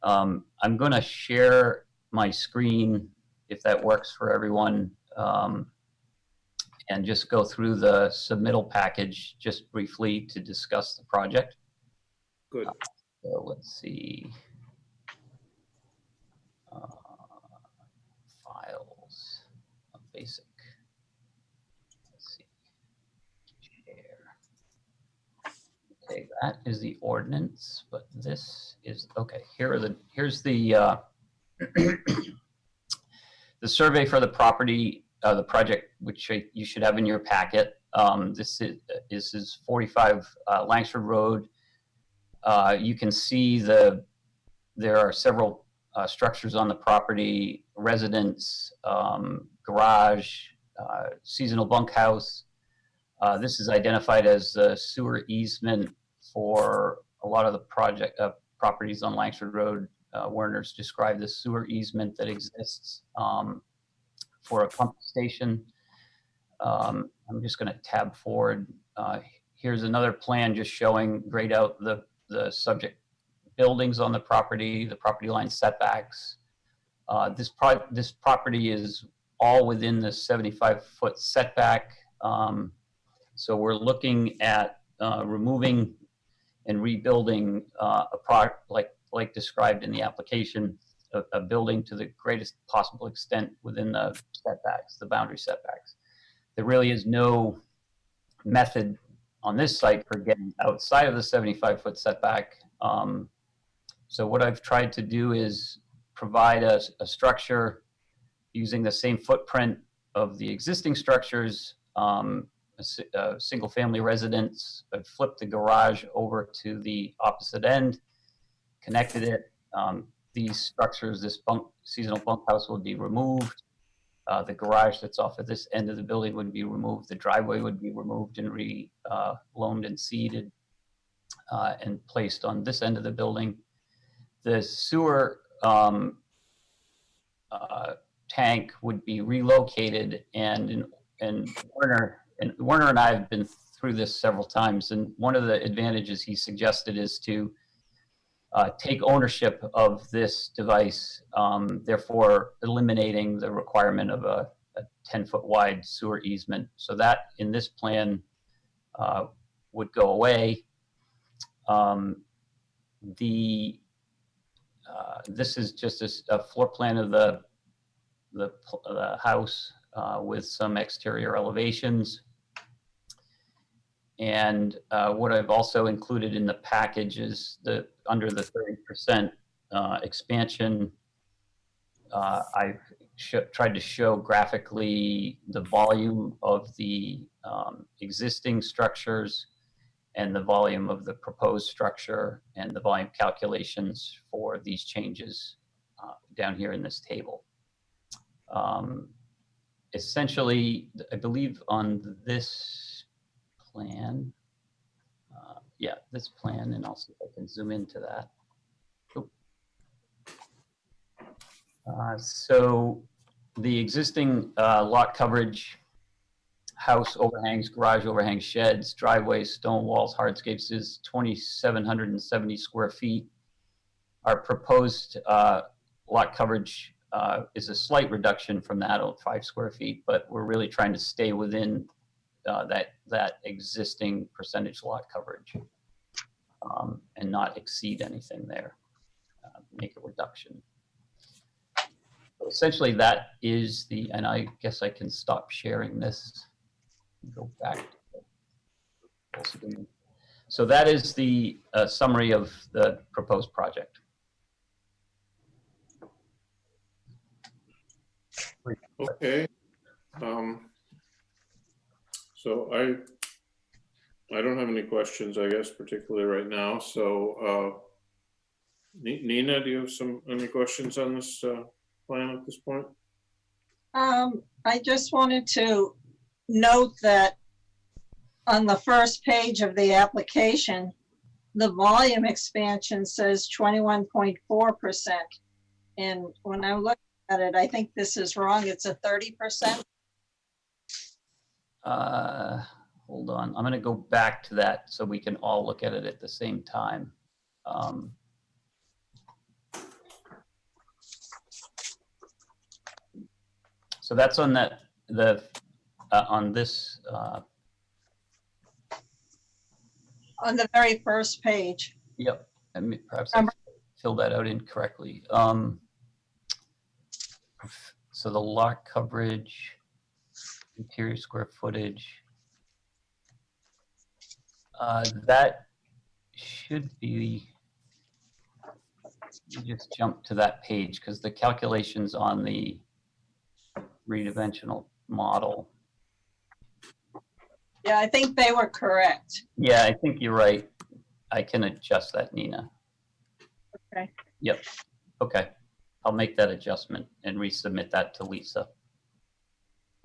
[SPEAKER 13] I'm going to share my screen, if that works for everyone, and just go through the submittal package just briefly to discuss the project.
[SPEAKER 1] Good.
[SPEAKER 13] So let's see. Files, basic. Let's see. Share. Okay, that is the ordinance, but this is okay. Here's the the survey for the property, the project, which you should have in your packet. This is 45 Langford Road. You can see there are several structures on the property: residence, garage, seasonal bunkhouse. This is identified as the sewer easement for a lot of the project properties on Langford Road. Werner's described the sewer easement that exists for a pump station. I'm just going to tab forward. Here's another plan just showing grayed out the subject buildings on the property line setbacks. This property is all within the 75-foot setback. So we're looking at removing and rebuilding like described in the application, a building to the greatest possible extent within the setbacks, the boundary setbacks. There really is no method on this site for getting outside of the 75-foot setback. So what I've tried to do is provide a structure using the same footprint of the existing structures, a single-family residence. I've flipped the garage over to the opposite end, connected it. These structures, this seasonal bunkhouse would be removed. The garage that's off at this end of the building would be removed. The driveway would be removed and loamed and seeded and placed on this end of the building. The sewer tank would be relocated, and Werner and I have been through this several times. And one of the advantages he suggested is to take ownership of this device, therefore eliminating the requirement of a 10-foot wide sewer easement. So that in this plan would go away. This is just a floor plan of the house with some exterior elevations. And what I've also included in the package is under the 30% expansion, I've tried to show graphically the volume of the existing structures and the volume of the proposed structure and the volume calculations for these changes down here in this table. Essentially, I believe on this plan, this plan, and I'll see if I can zoom into that. So the existing lot coverage, house overhangs, garage overhangs, sheds, driveways, stone walls, hardscapes is 2,770 square feet. Our proposed lot coverage is a slight reduction from that, 5 square feet, but we're really trying to stay within that existing percentage lot coverage and not exceed anything there. make a reduction. So essentially, that is the, and I guess I can stop sharing this. Go back to the full screen. So that is the summary of the proposed project.
[SPEAKER 1] Okay. So I don't have any questions, I guess, particularly right now. So Nina, do you have any questions on this plan at this point?
[SPEAKER 5] I just wanted to note that on the first page of the application, the volume expansion says 21.4%. And when I look at it, I think this is wrong. It's a 30%.
[SPEAKER 13] Hold on, I'm gonna go back to that so we can all look at it at the same time. So that's on that, on this,
[SPEAKER 5] On the very first page.
[SPEAKER 13] yep, I mean, perhaps I filled that out incorrectly. So the lot coverage, interior square footage, that should be, you just jump to that page because the calculations on the three-dimensional model.
[SPEAKER 5] Yeah, I think they were correct.
[SPEAKER 13] Yeah, I think you're right. I can adjust that, Nina.
[SPEAKER 5] Okay.
[SPEAKER 13] Yep. Okay. I'll make that adjustment and resubmit that to Lisa.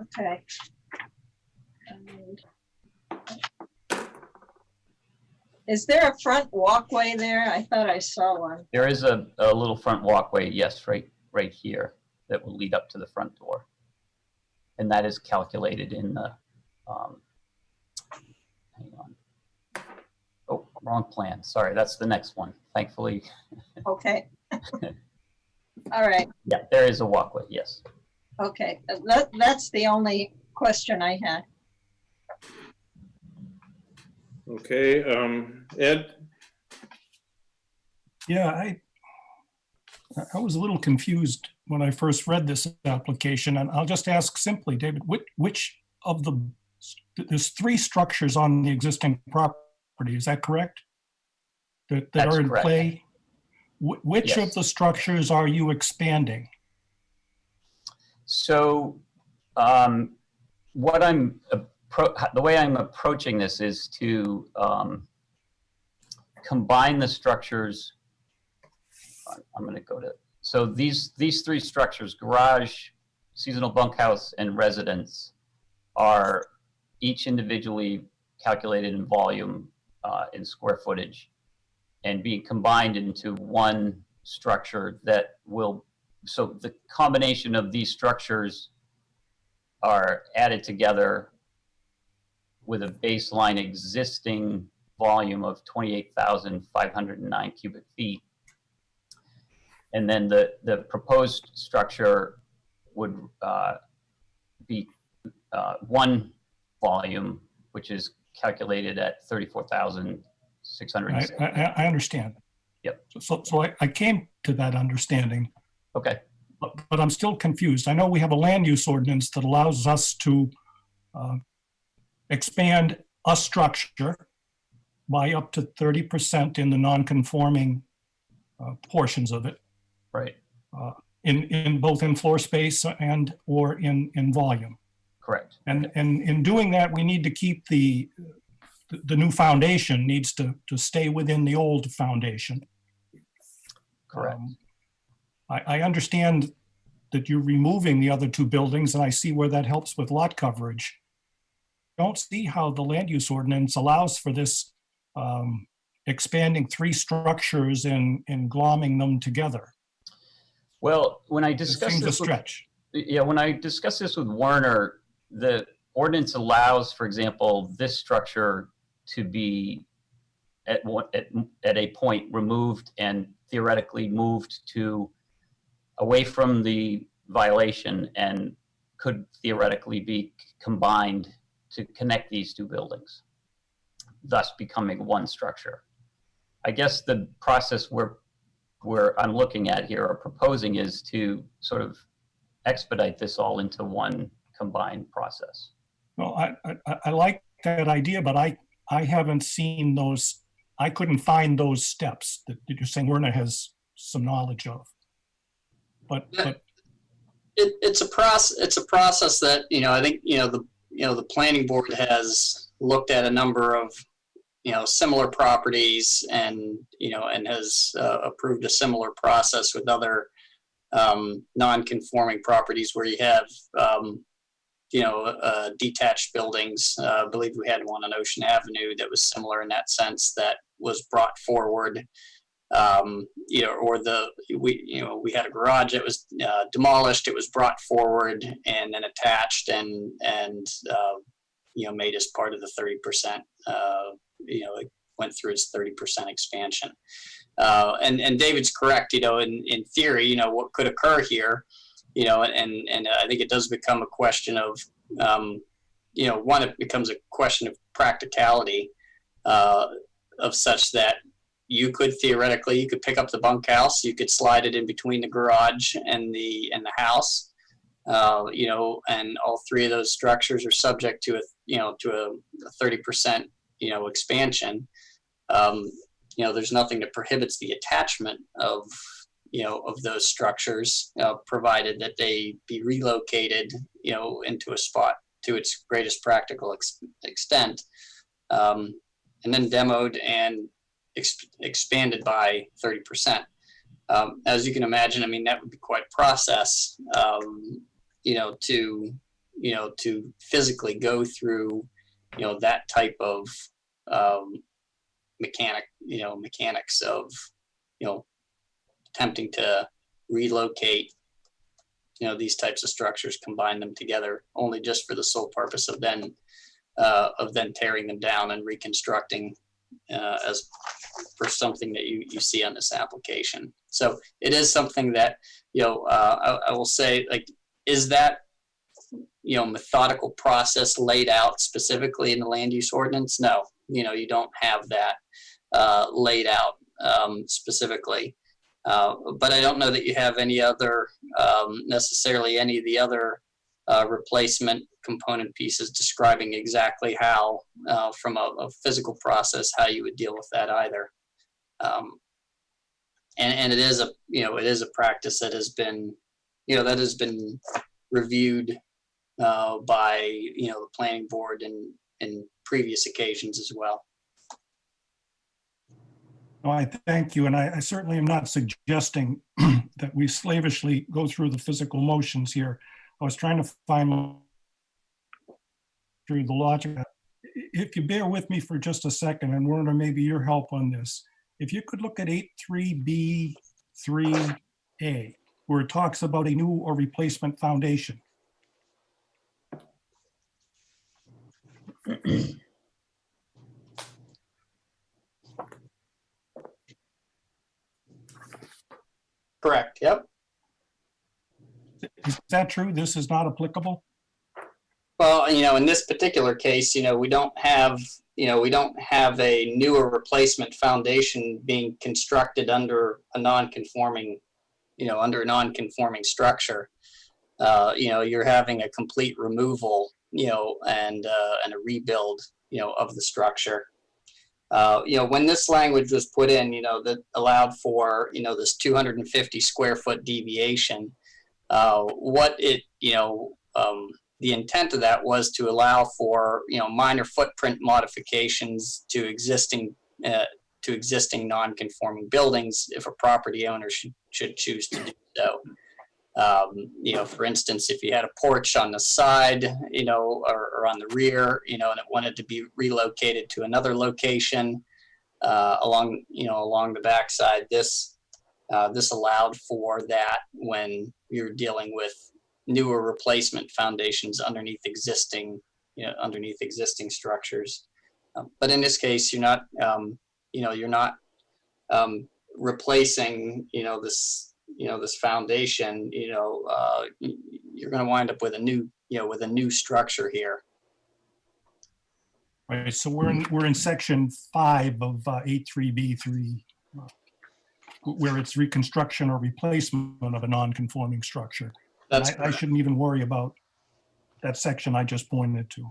[SPEAKER 5] Okay. And is there a front walkway there? I thought I saw one.
[SPEAKER 13] There is a little front walkway, yes, right here that will lead up to the front door. And that is calculated in the, hang on. Oh, wrong plan. Sorry, that's the next one, thankfully.
[SPEAKER 5] Okay. All right.
[SPEAKER 13] Yeah, there is a walkway, yes.
[SPEAKER 5] Okay. That's the only question I had.
[SPEAKER 1] Okay, Ed?
[SPEAKER 7] Yeah, I was a little confused when I first read this application, and I'll just ask simply, David, which of there's 3 structures on the existing property, is that correct? That
[SPEAKER 13] That's
[SPEAKER 7] are in
[SPEAKER 13] correct.
[SPEAKER 7] play? Which
[SPEAKER 13] Yes.
[SPEAKER 7] of the structures are you expanding?
[SPEAKER 13] So what the way I'm approaching this is to combine the structures. I'm going to go to, so these 3 structures, garage, seasonal bunkhouse, and residence, are each individually calculated in volume in square footage and being combined into one structure that will, so the combination of these structures are added together with a baseline existing volume of 28,509 cubic feet. And then the proposed structure would be one volume, which is calculated at 34,600.
[SPEAKER 7] I understand.
[SPEAKER 13] Yep.
[SPEAKER 7] So I came to that understanding.
[SPEAKER 13] Okay.
[SPEAKER 7] But I'm still confused. I know we have a land use ordinance that allows us to expand a structure by up to 30% in the non-conforming portions of it.
[SPEAKER 13] Right.
[SPEAKER 7] In both in floor space and or in volume.
[SPEAKER 13] Correct.
[SPEAKER 7] And in doing that, we need to keep the new foundation needs to stay within the old foundation.
[SPEAKER 13] Correct.
[SPEAKER 7] I understand that you're removing the other 2 buildings, and I see where that helps with lot coverage. I don't see how the land use ordinance allows for this expanding 3 structures and glomming them together.
[SPEAKER 13] Well, when I
[SPEAKER 7] It
[SPEAKER 13] discussed
[SPEAKER 7] seems a
[SPEAKER 13] this
[SPEAKER 7] stretch.
[SPEAKER 13] when I discussed this with Werner, the ordinance allows, for example, this structure to be at a point removed and theoretically moved away from the violation and could theoretically be combined to connect these 2 buildings, thus becoming one structure. I guess the process we're I'm looking at here or proposing is to sort of expedite this all into one combined process.
[SPEAKER 7] Well, I like that idea, but I haven't seen those. I couldn't find those steps that you're saying Werner has some knowledge of. But
[SPEAKER 6] It's a process that, I think, the planning board has looked at a number of, similar properties and has approved a similar process with other non-conforming properties where you have, detached buildings. I believe we had one on Ocean Avenue that was similar in that sense, that was brought forward. We had a garage that was demolished. It was brought forward and then attached and made as part of the 30%. It went through its 30% expansion. And David's correct. In theory, what could occur here, and I think it does become a question of, one, it becomes a question of practicality, of such that you could theoretically, pick up the bunkhouse, you could slide it in between the garage and the house, and all three of those structures are subject to a 30%, expansion. There's nothing that prohibits the attachment of those structures, provided that they be relocated, into a spot to its greatest practical extent, and then demoed and expanded by 30%. As you can imagine, that would be quite a process, to physically go through, that type of mechanics of, attempting to relocate, these types of structures, combine them together, only just for the sole purpose of then tearing them down and reconstructing, as for something that you see on this application. So it is something that, I will say, like, is that, methodical process laid out specifically in the land use ordinance? No, you don't have that laid out specifically. But I don't know that you have any other, necessarily any of the other replacement component pieces describing exactly how, from a physical process, how you would deal with that either. And it is a practice that has been, reviewed by, the planning board in previous occasions as well.
[SPEAKER 7] well, I thank you, and I certainly am not suggesting that we slavishly go through the physical motions here. I was trying to find through the logic. If you bear with me for just a second, and Werner, maybe your help on this. If you could look at 83B3A, where it talks about a new or replacement foundation.
[SPEAKER 6] Correct. Yep.
[SPEAKER 7] Is that true? This is not applicable?
[SPEAKER 6] Well, in this particular case, we don't have a new or replacement foundation being constructed under a non-conforming, structure. You're having a complete removal, and a rebuild, of the structure. When this language was put in, that allowed for, this 250 square foot deviation, the intent of that was to allow for, minor footprint modifications to existing non-conforming buildings if a property owner should choose to do so. For instance, if you had a porch on the side, or on the rear, and it wanted to be relocated to another location along the backside, this allowed for that when you're dealing with newer replacement foundations underneath existing structures. But in this case, you're not replacing, this foundation. You're going to wind up with a new structure here.
[SPEAKER 7] Right. So we're in section 5 of 83B3. where it's reconstruction or replacement of a non-conforming structure. And
[SPEAKER 6] That's
[SPEAKER 7] I shouldn't even worry about that section I just pointed to.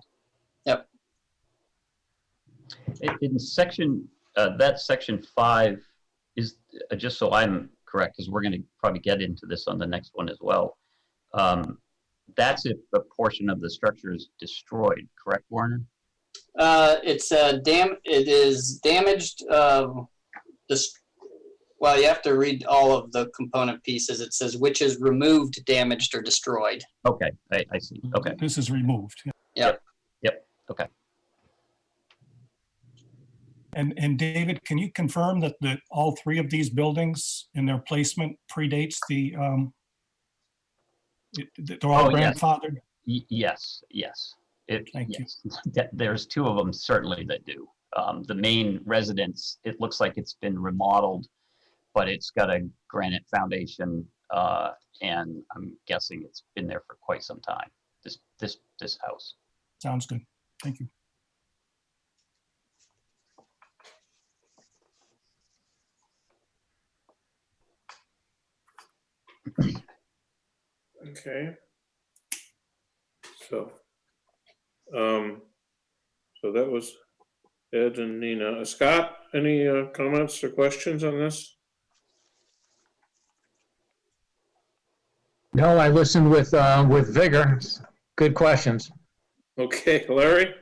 [SPEAKER 6] Yep.
[SPEAKER 13] In section, that section 5 is, just so I'm correct, because we're going to probably get into this on the next one as well. That's if a portion of the structure is destroyed, correct, Warner?
[SPEAKER 6] It is damaged. Well, you have to read all of the component pieces. It says which is removed, damaged, or destroyed.
[SPEAKER 13] Okay, I see. Okay.
[SPEAKER 7] This is removed.
[SPEAKER 6] Yep.
[SPEAKER 13] Okay.
[SPEAKER 7] And David, can you confirm that all three of these buildings in their placement predates the, they're all
[SPEAKER 13] yes.
[SPEAKER 7] grandfathered?
[SPEAKER 13] Yes.
[SPEAKER 7] Thank you.
[SPEAKER 13] There's 2 of them certainly that do. The main residence, it looks like it's been remodeled, but it's got a granite foundation, and I'm guessing it's been there for quite some time. This house.
[SPEAKER 7] Sounds good. Thank you.
[SPEAKER 1] Okay. So that was Ed and Nina. Scott, any comments or questions on this?
[SPEAKER 2] No, I listened with vigor. Good questions.
[SPEAKER 1] Okay, Larry?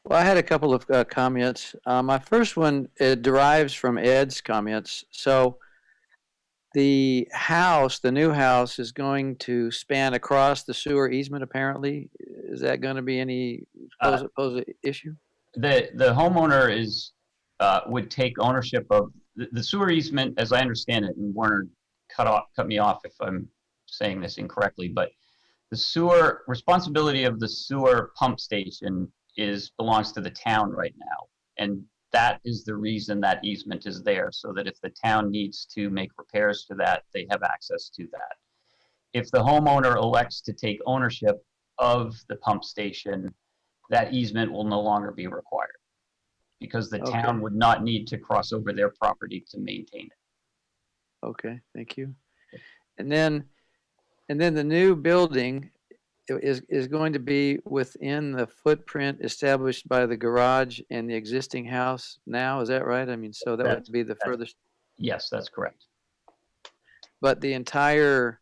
[SPEAKER 8] Well, I had a couple of comments. My first one, it derives from Ed's comments. So the house, the new house, is going to span across the sewer easement, apparently. Is that going to be any pose an issue?
[SPEAKER 13] The homeowner is would take ownership of the sewer easement, as I understand it, and Warner cut me off if I'm saying this incorrectly, but the sewer responsibility of the sewer pump station belongs to the town right now, and that is the reason that easement is there, so that if the town needs to make repairs to that, they have access to that. If the homeowner elects to take ownership of the pump station, that easement will no longer be required, because the town would not need to cross over their property to maintain it.
[SPEAKER 8] Okay, thank you. And then the new building is going to be within the footprint established by the garage and the existing house now, is that right? I mean, so that would be the furthest.
[SPEAKER 13] Yes, that's correct.
[SPEAKER 8] But the entire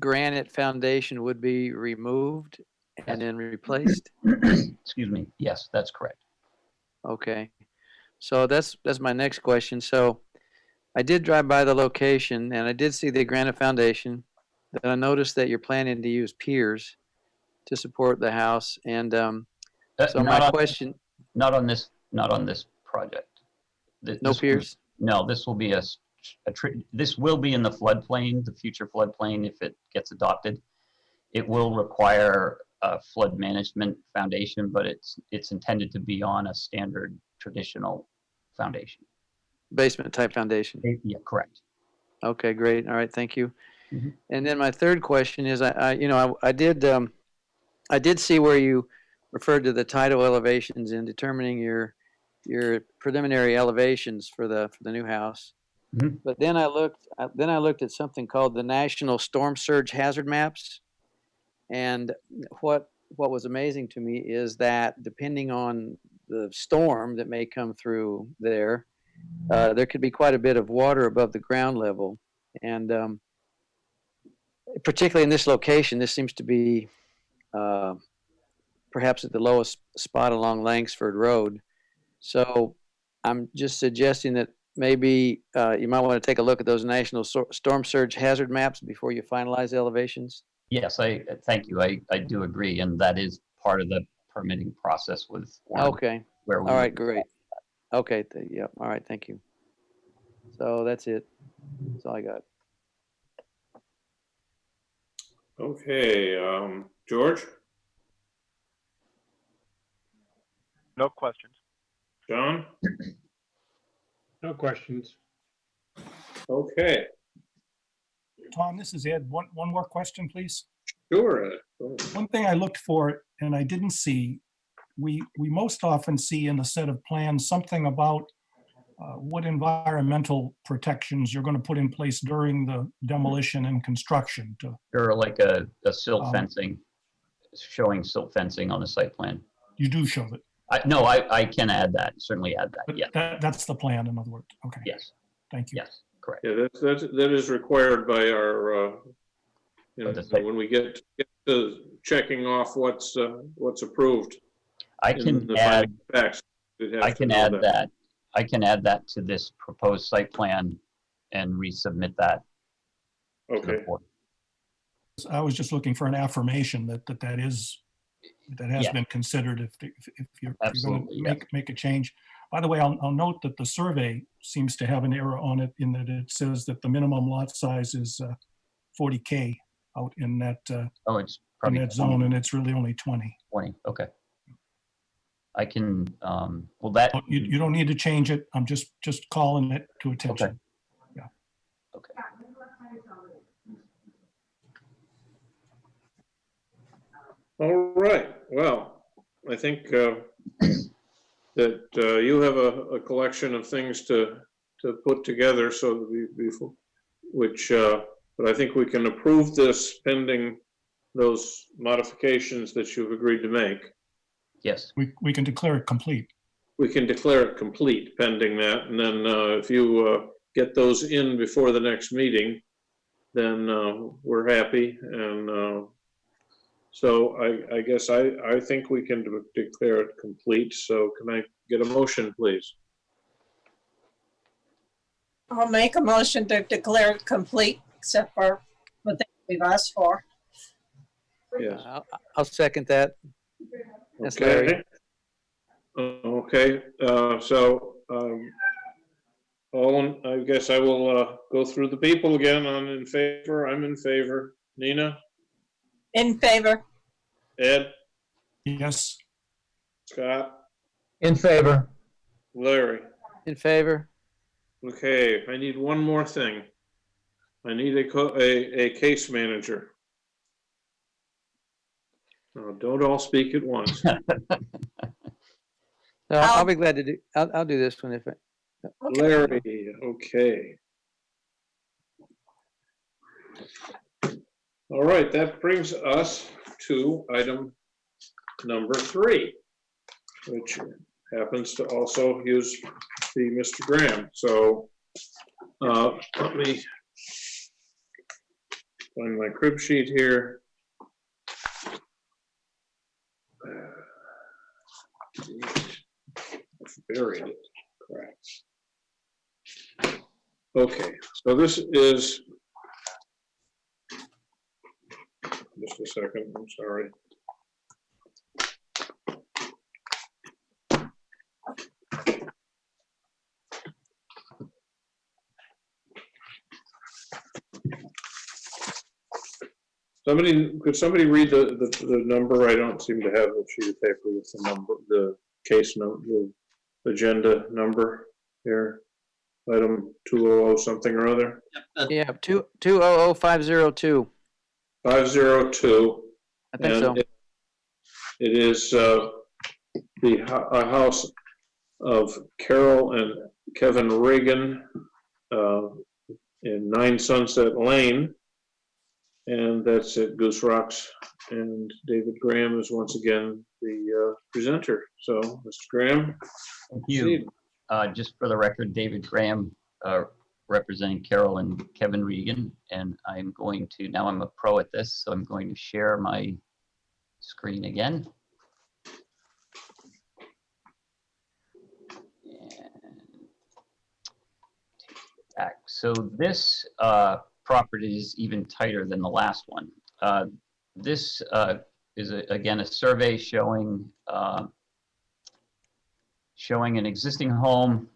[SPEAKER 8] granite foundation would be removed and then replaced?
[SPEAKER 13] Excuse me. Yes, that's correct.
[SPEAKER 8] Okay. So that's my next question. So I did drive by the location and I did see the granite foundation. Then I noticed that you're planning to use piers to support the house. And so my question.
[SPEAKER 13] Not on this project.
[SPEAKER 8] No piers?
[SPEAKER 13] No, this will be this will be in the floodplain, the future floodplain, if it gets adopted. It will require a flood management foundation, but it's intended to be on a standard traditional foundation.
[SPEAKER 8] Basement type foundation?
[SPEAKER 13] Yeah, correct.
[SPEAKER 8] Okay, great. All right, thank you.
[SPEAKER 13] Mm-hmm.
[SPEAKER 8] And then my third question is, I did see where you referred to the tidal elevations in determining your preliminary elevations for the new house.
[SPEAKER 13] Mm-hmm.
[SPEAKER 8] But then I looked at something called the National Storm Surge Hazard Maps. And what was amazing to me is that depending on the storm that may come through there could be quite a bit of water above the ground level. And particularly in this location, this seems to be perhaps at the lowest spot along Langsford Road. So I'm just suggesting that maybe you might want to take a look at those National Storm Surge Hazard Maps before you finalize elevations.
[SPEAKER 13] Yes, I thank you. I do agree, and that is part of the permitting process with Warren.
[SPEAKER 8] Okay. All right, great. Okay, yeah, all right, thank you. So that's it. That's all I got.
[SPEAKER 1] Okay, George?
[SPEAKER 9] No questions.
[SPEAKER 1] John?
[SPEAKER 12] No questions.
[SPEAKER 1] Okay,
[SPEAKER 7] Tom, this is Ed. One more question, please.
[SPEAKER 1] sure.
[SPEAKER 7] One thing I looked for and I didn't see, we most often see in the set of plans something about what environmental protections you're going to put in place during the demolition and construction to,
[SPEAKER 13] Or like a silt
[SPEAKER 7] Um,
[SPEAKER 13] fencing, showing silt fencing on the site plan.
[SPEAKER 7] you do show that.
[SPEAKER 13] No, I can add that, certainly add that,
[SPEAKER 7] But
[SPEAKER 13] yeah,
[SPEAKER 7] that's the plan, in other words. Okay,
[SPEAKER 13] yes,
[SPEAKER 7] thank you.
[SPEAKER 13] yes, correct.
[SPEAKER 1] Yeah, that is required by our,
[SPEAKER 13] the site-
[SPEAKER 1] when we get to checking off what's approved.
[SPEAKER 13] I
[SPEAKER 1] in
[SPEAKER 13] can
[SPEAKER 1] the
[SPEAKER 13] add,
[SPEAKER 1] finding of facts, it has
[SPEAKER 13] I
[SPEAKER 1] to
[SPEAKER 13] can
[SPEAKER 1] know
[SPEAKER 13] add that. I can add that to this proposed site plan and resubmit that to the
[SPEAKER 1] Okay,
[SPEAKER 13] board.
[SPEAKER 7] I was just looking for an affirmation that has
[SPEAKER 13] Yeah.
[SPEAKER 7] been considered if you're going
[SPEAKER 13] Absolutely,
[SPEAKER 7] to
[SPEAKER 13] yeah.
[SPEAKER 7] make a change. By the way, I'll note that the survey seems to have an error on it in that it says that the minimum lot size is 40K out in that
[SPEAKER 13] Oh, it's probably
[SPEAKER 7] zone, and it's really only 20.
[SPEAKER 13] 20, okay. I can, well, that,
[SPEAKER 7] You don't need to change it. I'm just calling it to attention.
[SPEAKER 13] okay.
[SPEAKER 7] Yeah.
[SPEAKER 13] Okay.
[SPEAKER 1] all right, well, I think that you have a collection of things to put together, so before, which, but I think we can approve this pending those modifications that you've agreed to make.
[SPEAKER 13] Yes,
[SPEAKER 7] We can declare it complete.
[SPEAKER 1] We can declare it complete pending that, and then if you get those in before the next meeting, then we're happy, and so I guess I think we can declare it complete, so can I get a motion, please?
[SPEAKER 5] I'll make a motion to declare it complete, except for what we've asked for.
[SPEAKER 1] Yes.
[SPEAKER 8] I'll second that. That's Larry.
[SPEAKER 1] Okay, so I guess I will go through the people again. I'm in favor. Nina,
[SPEAKER 5] In favor.
[SPEAKER 1] Ed,
[SPEAKER 7] Yes.
[SPEAKER 1] Scott,
[SPEAKER 2] In favor.
[SPEAKER 1] Larry.
[SPEAKER 8] In favor?
[SPEAKER 1] Okay, I need one more thing. I need a case manager. No, don't all speak at once.
[SPEAKER 8] No, I'll be glad to do, I'll do this one if I,
[SPEAKER 1] Larry, okay. All right, that brings us to item number 3, which happens to also be Mr. Graham. So let me find my crib sheet here. I've buried it. Crap. Okay, so this is, just a second, I'm sorry. Could somebody read the number? I don't seem to have a sheet of paper with the number, the case number, the agenda number here. Item 200 something or other.
[SPEAKER 8] yeah, 200502.
[SPEAKER 1] 502.
[SPEAKER 8] I think so.
[SPEAKER 1] It is a house of Carol and Kevin Reagan in 9 Sunset Lane. And that's at Goose Rocks. And David Graham is once again the presenter. So, Mr. Graham.
[SPEAKER 13] thank you. Just for the record, David Graham, representing Carol and Kevin Regan, and I'm going to, now I'm a pro at this, so I'm going to share my screen again. And take it back. So this property is even tighter than the last one. This is again a survey showing an existing home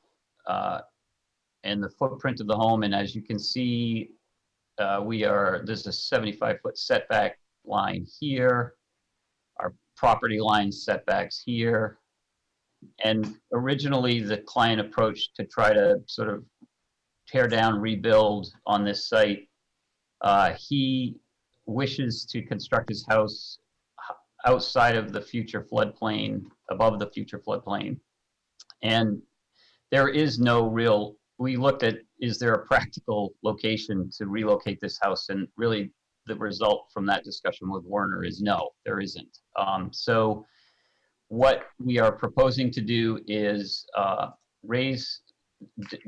[SPEAKER 13] and the footprint of the home. And as you can see, there's a 75-foot setback line here, our property line setbacks here. And originally the client approached to try to sort of tear down, rebuild on this site. He wishes to construct his house outside of the future floodplain, above the future floodplain. And there is no real, we looked at, is there a practical location to relocate this house? And really the result from that discussion with Werner is no, there isn't. So what we are proposing to do is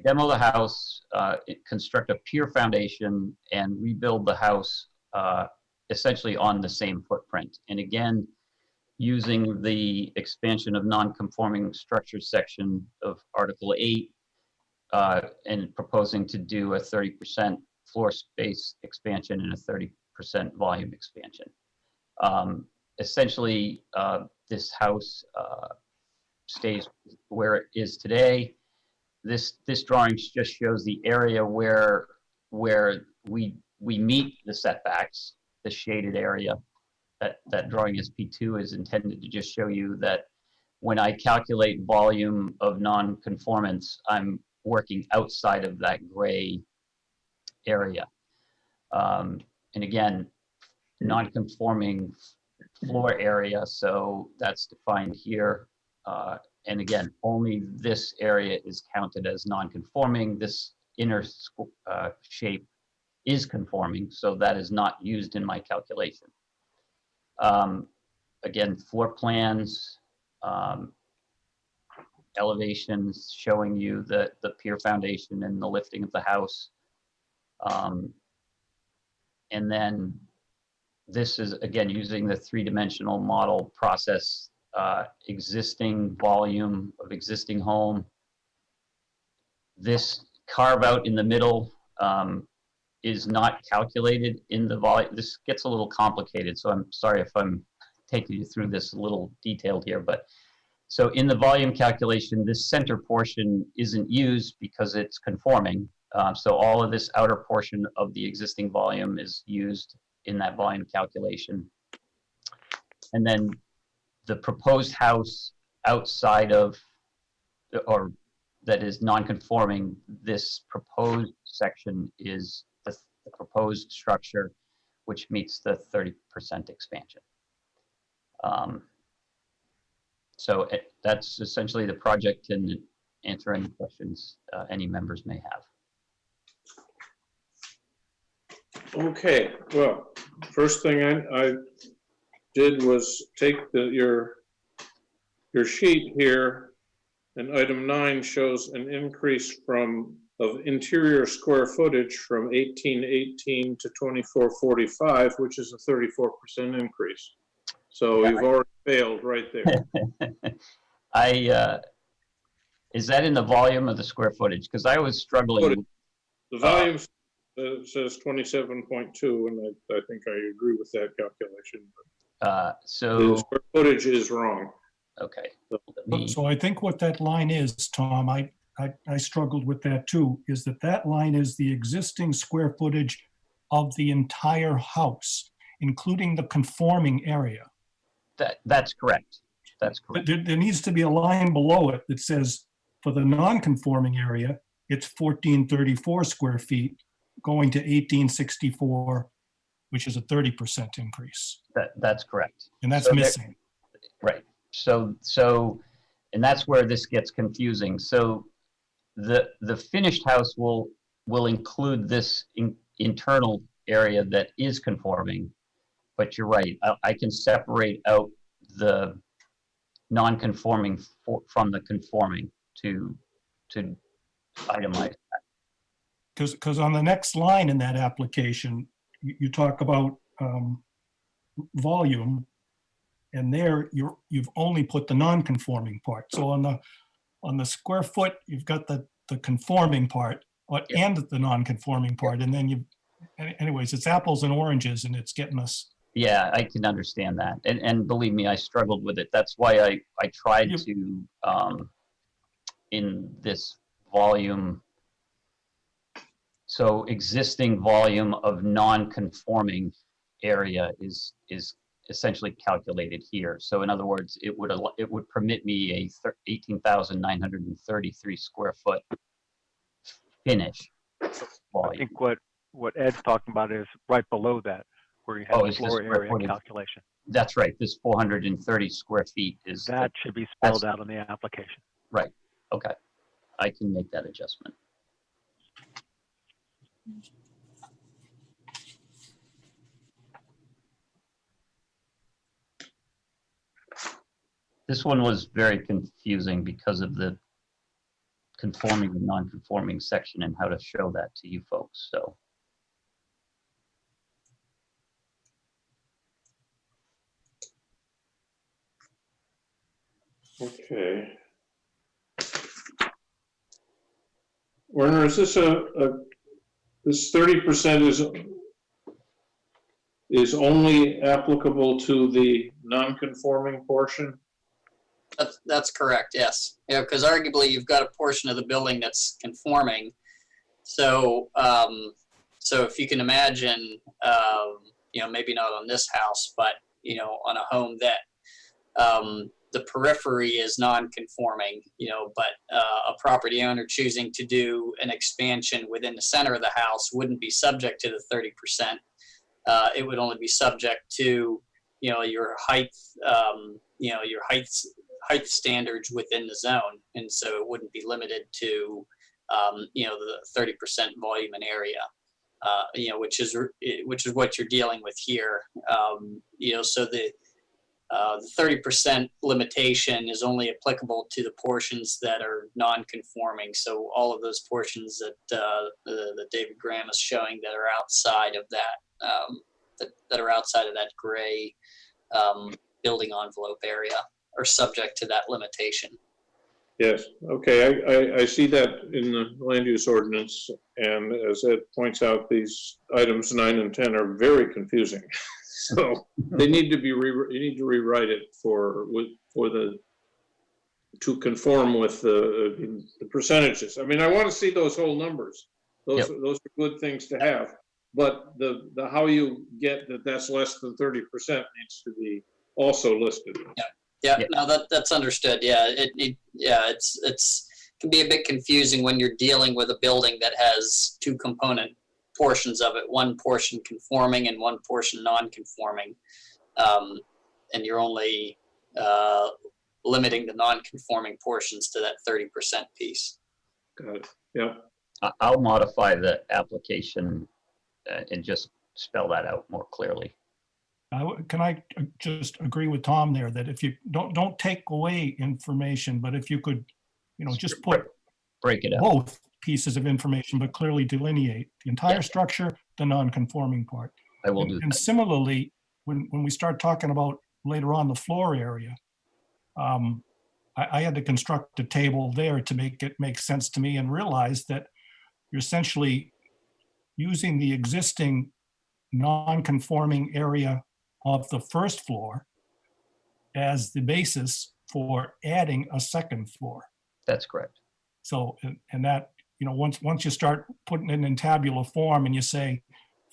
[SPEAKER 13] demo the house, construct a pier foundation, and rebuild the house essentially on the same footprint. And again, using the expansion of non-conforming structures section of Article 8, and proposing to do a 30% floor space expansion and a 30% volume expansion. Essentially, this house stays where it is today. This drawing just shows the area where we meet the setbacks, the shaded area. That drawing as P2 is intended to just show you that when I calculate volume of non-conformance, I'm working outside of that gray area. And again, non-conforming floor area, so that's defined here. And again, only this area is counted as non-conforming. This inner shape is conforming, so that is not used in my calculation. Again, floor plans, elevations showing you the pier foundation and the lifting of the house. And then this is, again, using the three-dimensional model process, existing volume of existing home. This carve out in the middle is not calculated in the volume. This gets a little complicated, so I'm sorry if I'm taking you through this a little detailed here, but so in the volume calculation, this center portion isn't used because it's conforming. So all of this outer portion of the existing volume is used in that volume calculation. And then the proposed house outside of, or that is non-conforming, this proposed section is the proposed structure, which meets the 30% expansion. So that's essentially the project, and answer any questions any members may have.
[SPEAKER 1] Okay, well, first thing I did was take your sheet here, and item 9 shows an increase of interior square footage from 1818 to 2445, which is a 34% increase. So you've already failed right there.
[SPEAKER 13] Is that in the volume of the square footage? Because I was struggling.
[SPEAKER 1] The volume says 27.2, and I think I agree with that calculation.
[SPEAKER 13] So
[SPEAKER 1] the square footage is wrong.
[SPEAKER 13] Okay.
[SPEAKER 7] So I think what that line is, Tom, I struggled with that too, is that line is the existing square footage of the entire house, including the conforming area.
[SPEAKER 13] That's correct. That's correct.
[SPEAKER 7] But there needs to be a line below it that says for the non-conforming area, it's 1434 square feet going to 1864, which is a 30% increase.
[SPEAKER 13] That's correct.
[SPEAKER 7] And that's missing.
[SPEAKER 13] Right. So, and that's where this gets confusing. So the finished house will include this internal area that is conforming, but you're right. I can separate out the non-conforming from the conforming to itemize that.
[SPEAKER 7] Because on the next line in that application, you talk about volume, and there you've only put the non-conforming part. So on the square foot, you've got the conforming part and the non-conforming part, and then anyways, it's apples and oranges, and it's getting us.
[SPEAKER 13] Yeah, I can understand that, and believe me, I struggled with it. That's why I tried to in this volume. So existing volume of non-conforming area is essentially calculated here. So in other words, it would permit me a 18,933 square foot finish volume.
[SPEAKER 9] I think what Ed's talking about is right below that, where you have the floor area calculation.
[SPEAKER 13] That's right. This 430 square feet is
[SPEAKER 9] that should be spelled out in the application.
[SPEAKER 13] Right. Okay. I can make that adjustment. This one was very confusing because of the conforming and non-conforming section and how to show that to you folks, so.
[SPEAKER 1] Okay. Werner, is this this 30% is only applicable to the non-conforming portion?
[SPEAKER 6] That's correct, yes. Yeah, because arguably you've got a portion of the building that's conforming. So, so if you can imagine, you know, maybe not on this house, but, you know, on a home that the periphery is non-conforming, you know, but a property owner choosing to do an expansion within the center of the house wouldn't be subject to the 30%. It would only be subject to, you know, your height, you know, your height standards within the zone, and so it wouldn't be limited to, you know, the 30% volume and area, you know, which is what you're dealing with here. You know, so the 30% limitation is only applicable to the portions that are non-conforming. So all of those portions that that David Graham is showing that are outside of that, that are outside of that gray building envelope area are subject to that limitation.
[SPEAKER 1] Yes, okay, I see that in the land use ordinance, and as Ed points out, these items 9 and 10 are very confusing. So they need to be, you need to rewrite it to conform with the percentages. I mean, I want to see those whole numbers. Those are good things to have, but the how you get that's less than 30% needs to be also listed.
[SPEAKER 6] Yeah, no, that's understood. Yeah, it's can be a bit confusing when you're dealing with a building that has two component portions of it, one portion conforming and one portion non-conforming, and you're only limiting the non-conforming portions to that 30% piece.
[SPEAKER 1] Got it. Yeah.
[SPEAKER 13] I'll modify the application and just spell that out more clearly.
[SPEAKER 7] Can I just agree with Tom there that if you don't take away information, but if you could, you know, just
[SPEAKER 13] break it up,
[SPEAKER 7] both pieces of information, but clearly delineate the entire structure, the non-conforming part.
[SPEAKER 13] I will do that.
[SPEAKER 7] And similarly, when we start talking about later on the floor area, I had to construct a table there to make it make sense to me and realize that you're essentially using the existing non-conforming area of the first floor as the basis for adding a second floor.
[SPEAKER 13] That's correct.
[SPEAKER 7] So, and that, you know, once you start putting it in tabular form and you say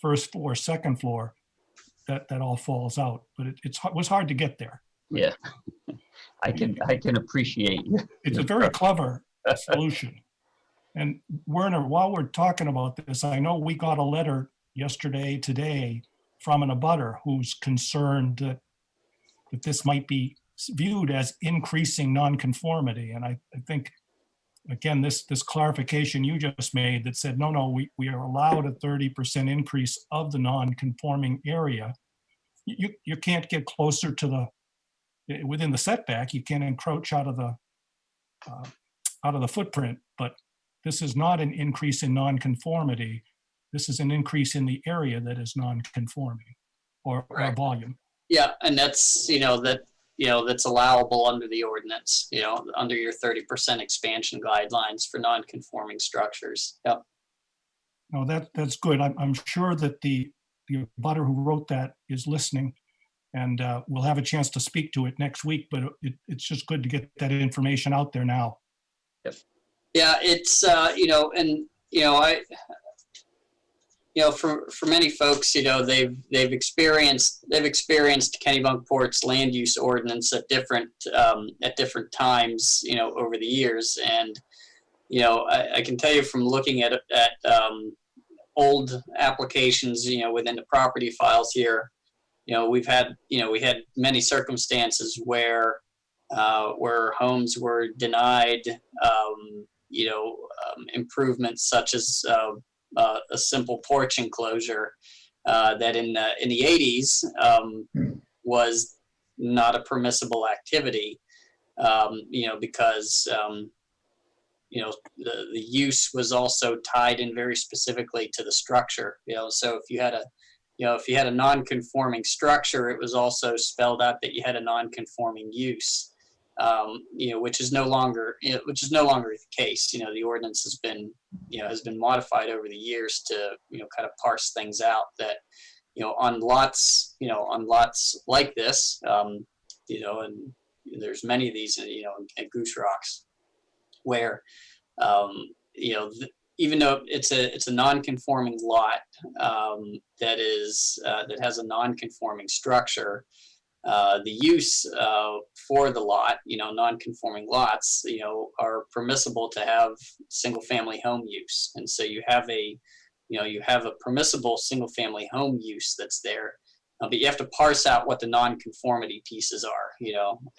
[SPEAKER 7] first floor, second floor, that all falls out. But it was hard to get there.
[SPEAKER 13] Yeah, I can appreciate.
[SPEAKER 7] It's a very clever solution. And Werner, while we're talking about this, I know we got a letter today, from an abutter who's concerned that this might be viewed as increasing nonconformity. And I think, again, this clarification you just made that said, no, we are allowed a 30% increase of the non-conforming area. You can't get closer to within the setback. You can't encroach out of the footprint, but this is not an increase in nonconformity. This is an increase in the area that is non-conforming or volume.
[SPEAKER 6] Yeah, and that's, that's allowable under the ordinance, under your 30% expansion guidelines for non-conforming structures. Yep.
[SPEAKER 7] No, that's good. I'm sure that the abutter who wrote that is listening, and we'll have a chance to speak to it next week, but it's just good to get that information out there now.
[SPEAKER 6] Yep. Yeah, it's, for many folks, they've experienced Kennebunkport's land use ordinance at different times, over the years. And, I can tell you from looking at old applications, within the property files here, we had many circumstances where, where homes were denied, improvements such as a simple porch enclosure that in the 80s was not a permissible activity, because the use was also tied in very specifically to the structure. So if you had a non-conforming structure, it was also spelled out that you had a non-conforming use, which is no longer the case. The ordinance has been modified over the years to kind of parse things out that on lots like this, and there's many of these at Goose Rocks where even though it's a non-conforming lot that has a non-conforming structure, the use for the lot, non-conforming lots, are permissible to have single-family home use, and so you have a permissible single-family home use that's there, but you have to parse out what the non-conformity pieces are,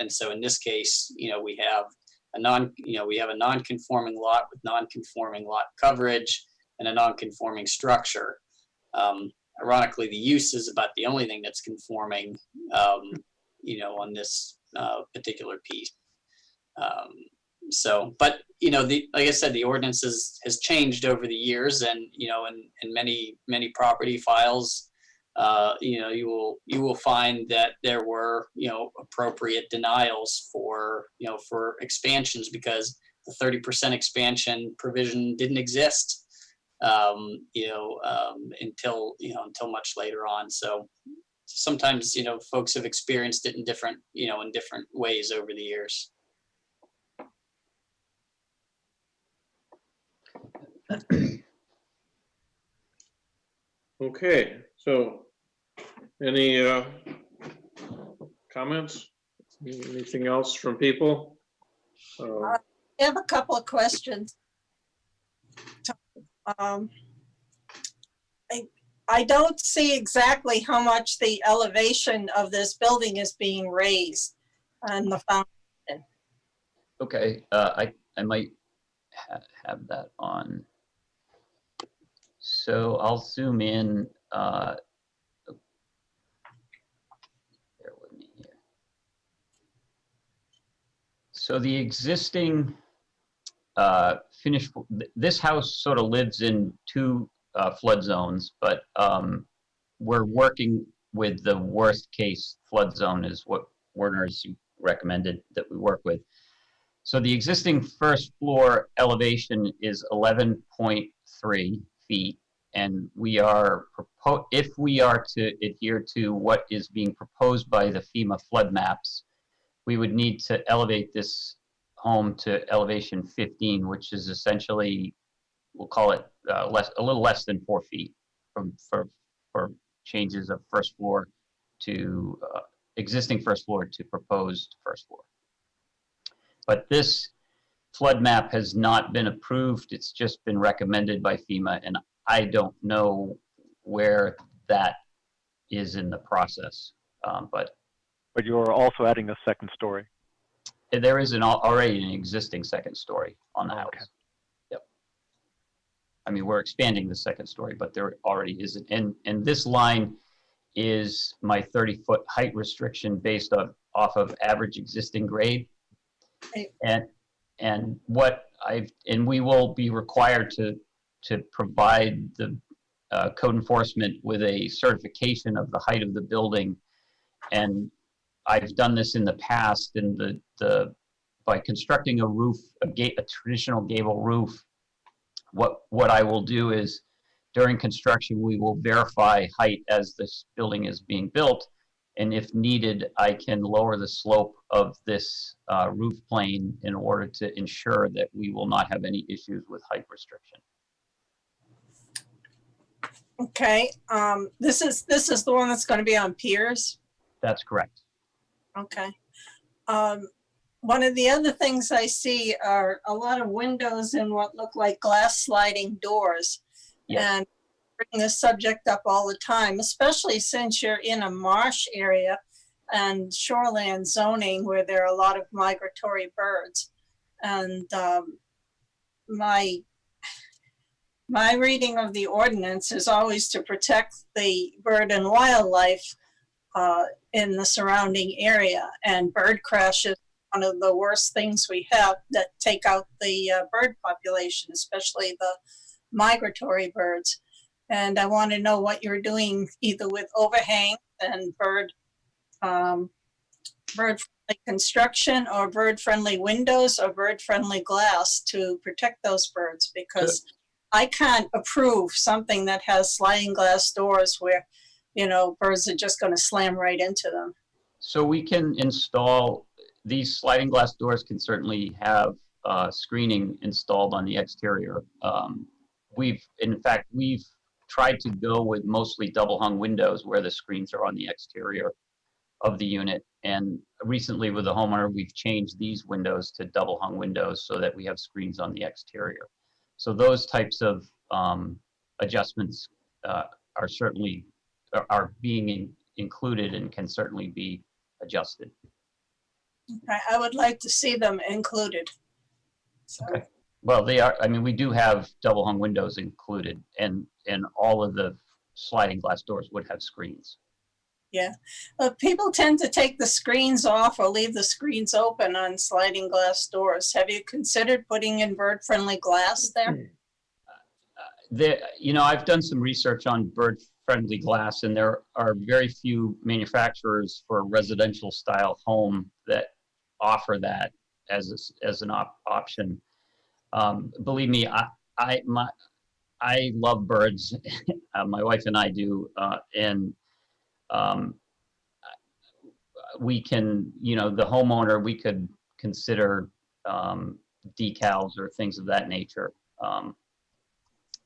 [SPEAKER 6] and so in this case, we have a non-conforming lot with non-conforming lot coverage and a non-conforming structure. Ironically, the use is about the only thing that's conforming, on this particular piece. But like I said, the ordinance has changed over the years, and in many property files, you will find that there were appropriate denials for expansions because the 30% expansion provision didn't exist until much later on. So sometimes folks have experienced it in different ways over the years.
[SPEAKER 1] Okay, so any comments? Anything else from people?
[SPEAKER 5] I have a couple of questions. I don't see exactly how much the elevation of this building is being raised on the foundation.
[SPEAKER 13] Okay, I might have that on. So I'll zoom in. Bear with me here. So the existing this house sort of lives in two flood zones, but we're working with the worst case flood zone is what Werner's recommended that we work with. So the existing first floor elevation is 11.3 feet, and we are if we are to adhere to what is being proposed by the FEMA flood maps, we would need to elevate this home to elevation 15, which is essentially, we'll call it a little less than 4 feet for changes of first floor to existing first floor to proposed first floor. But this flood map has not been approved. It's just been recommended by FEMA, and I don't know where that is in the process. But
[SPEAKER 9] you're also adding a second story.
[SPEAKER 13] There is already an existing second story on the house.
[SPEAKER 9] Okay.
[SPEAKER 13] Yep. I mean, we're expanding the second story, but there already is. And this line is my 30-foot height restriction based off of average existing grade. And we will be required to provide the code enforcement with a certification of the height of the building. And I've done this in the past, and by constructing a roof, a traditional gable roof, what I will do is during construction we will verify height as this building is being built, and if needed, I can lower the slope of this roof plane in order to ensure that we will not have any issues with height restriction.
[SPEAKER 5] Okay, this is the one that's going to be on piers.
[SPEAKER 13] That's correct.
[SPEAKER 5] Okay. One of the other things I see are a lot of windows and what look like glass sliding doors.
[SPEAKER 13] Yes.
[SPEAKER 5] And bring this subject up all the time, especially since you're in a marsh area and shoreland zoning where there are a lot of migratory birds. And my reading of the ordinance is always to protect the bird and wildlife in the surrounding area. And bird crashes are one of the worst things we have that take out the bird population, especially the migratory birds. And I want to know what you're doing either with overhang and bird-friendly construction or bird-friendly windows or bird-friendly glass to protect those birds, because I can't approve something that has sliding glass doors where, you know, birds are just going to slam right into them.
[SPEAKER 13] So we can install, these sliding glass doors can certainly have screening installed on the exterior. In fact, we've tried to go with mostly double hung windows where the screens are on the exterior of the unit. And recently with the homeowner, we've changed these windows to double hung windows so that we have screens on the exterior. So those types of adjustments are certainly being included and can certainly be adjusted.
[SPEAKER 5] I would like to see them included. So.
[SPEAKER 13] Okay. Well, they are, I mean, we do have double hung windows included, and all of the sliding glass doors would have screens.
[SPEAKER 5] Yeah, people tend to take the screens off or leave the screens open on sliding glass doors. Have you considered putting in bird-friendly glass there?
[SPEAKER 13] You know, I've done some research on bird-friendly glass, and there are very few manufacturers for a residential style home that offer that as an option. Believe me, I love birds. My wife and I do, and we can, you know, the homeowner, we could consider decals or things of that nature.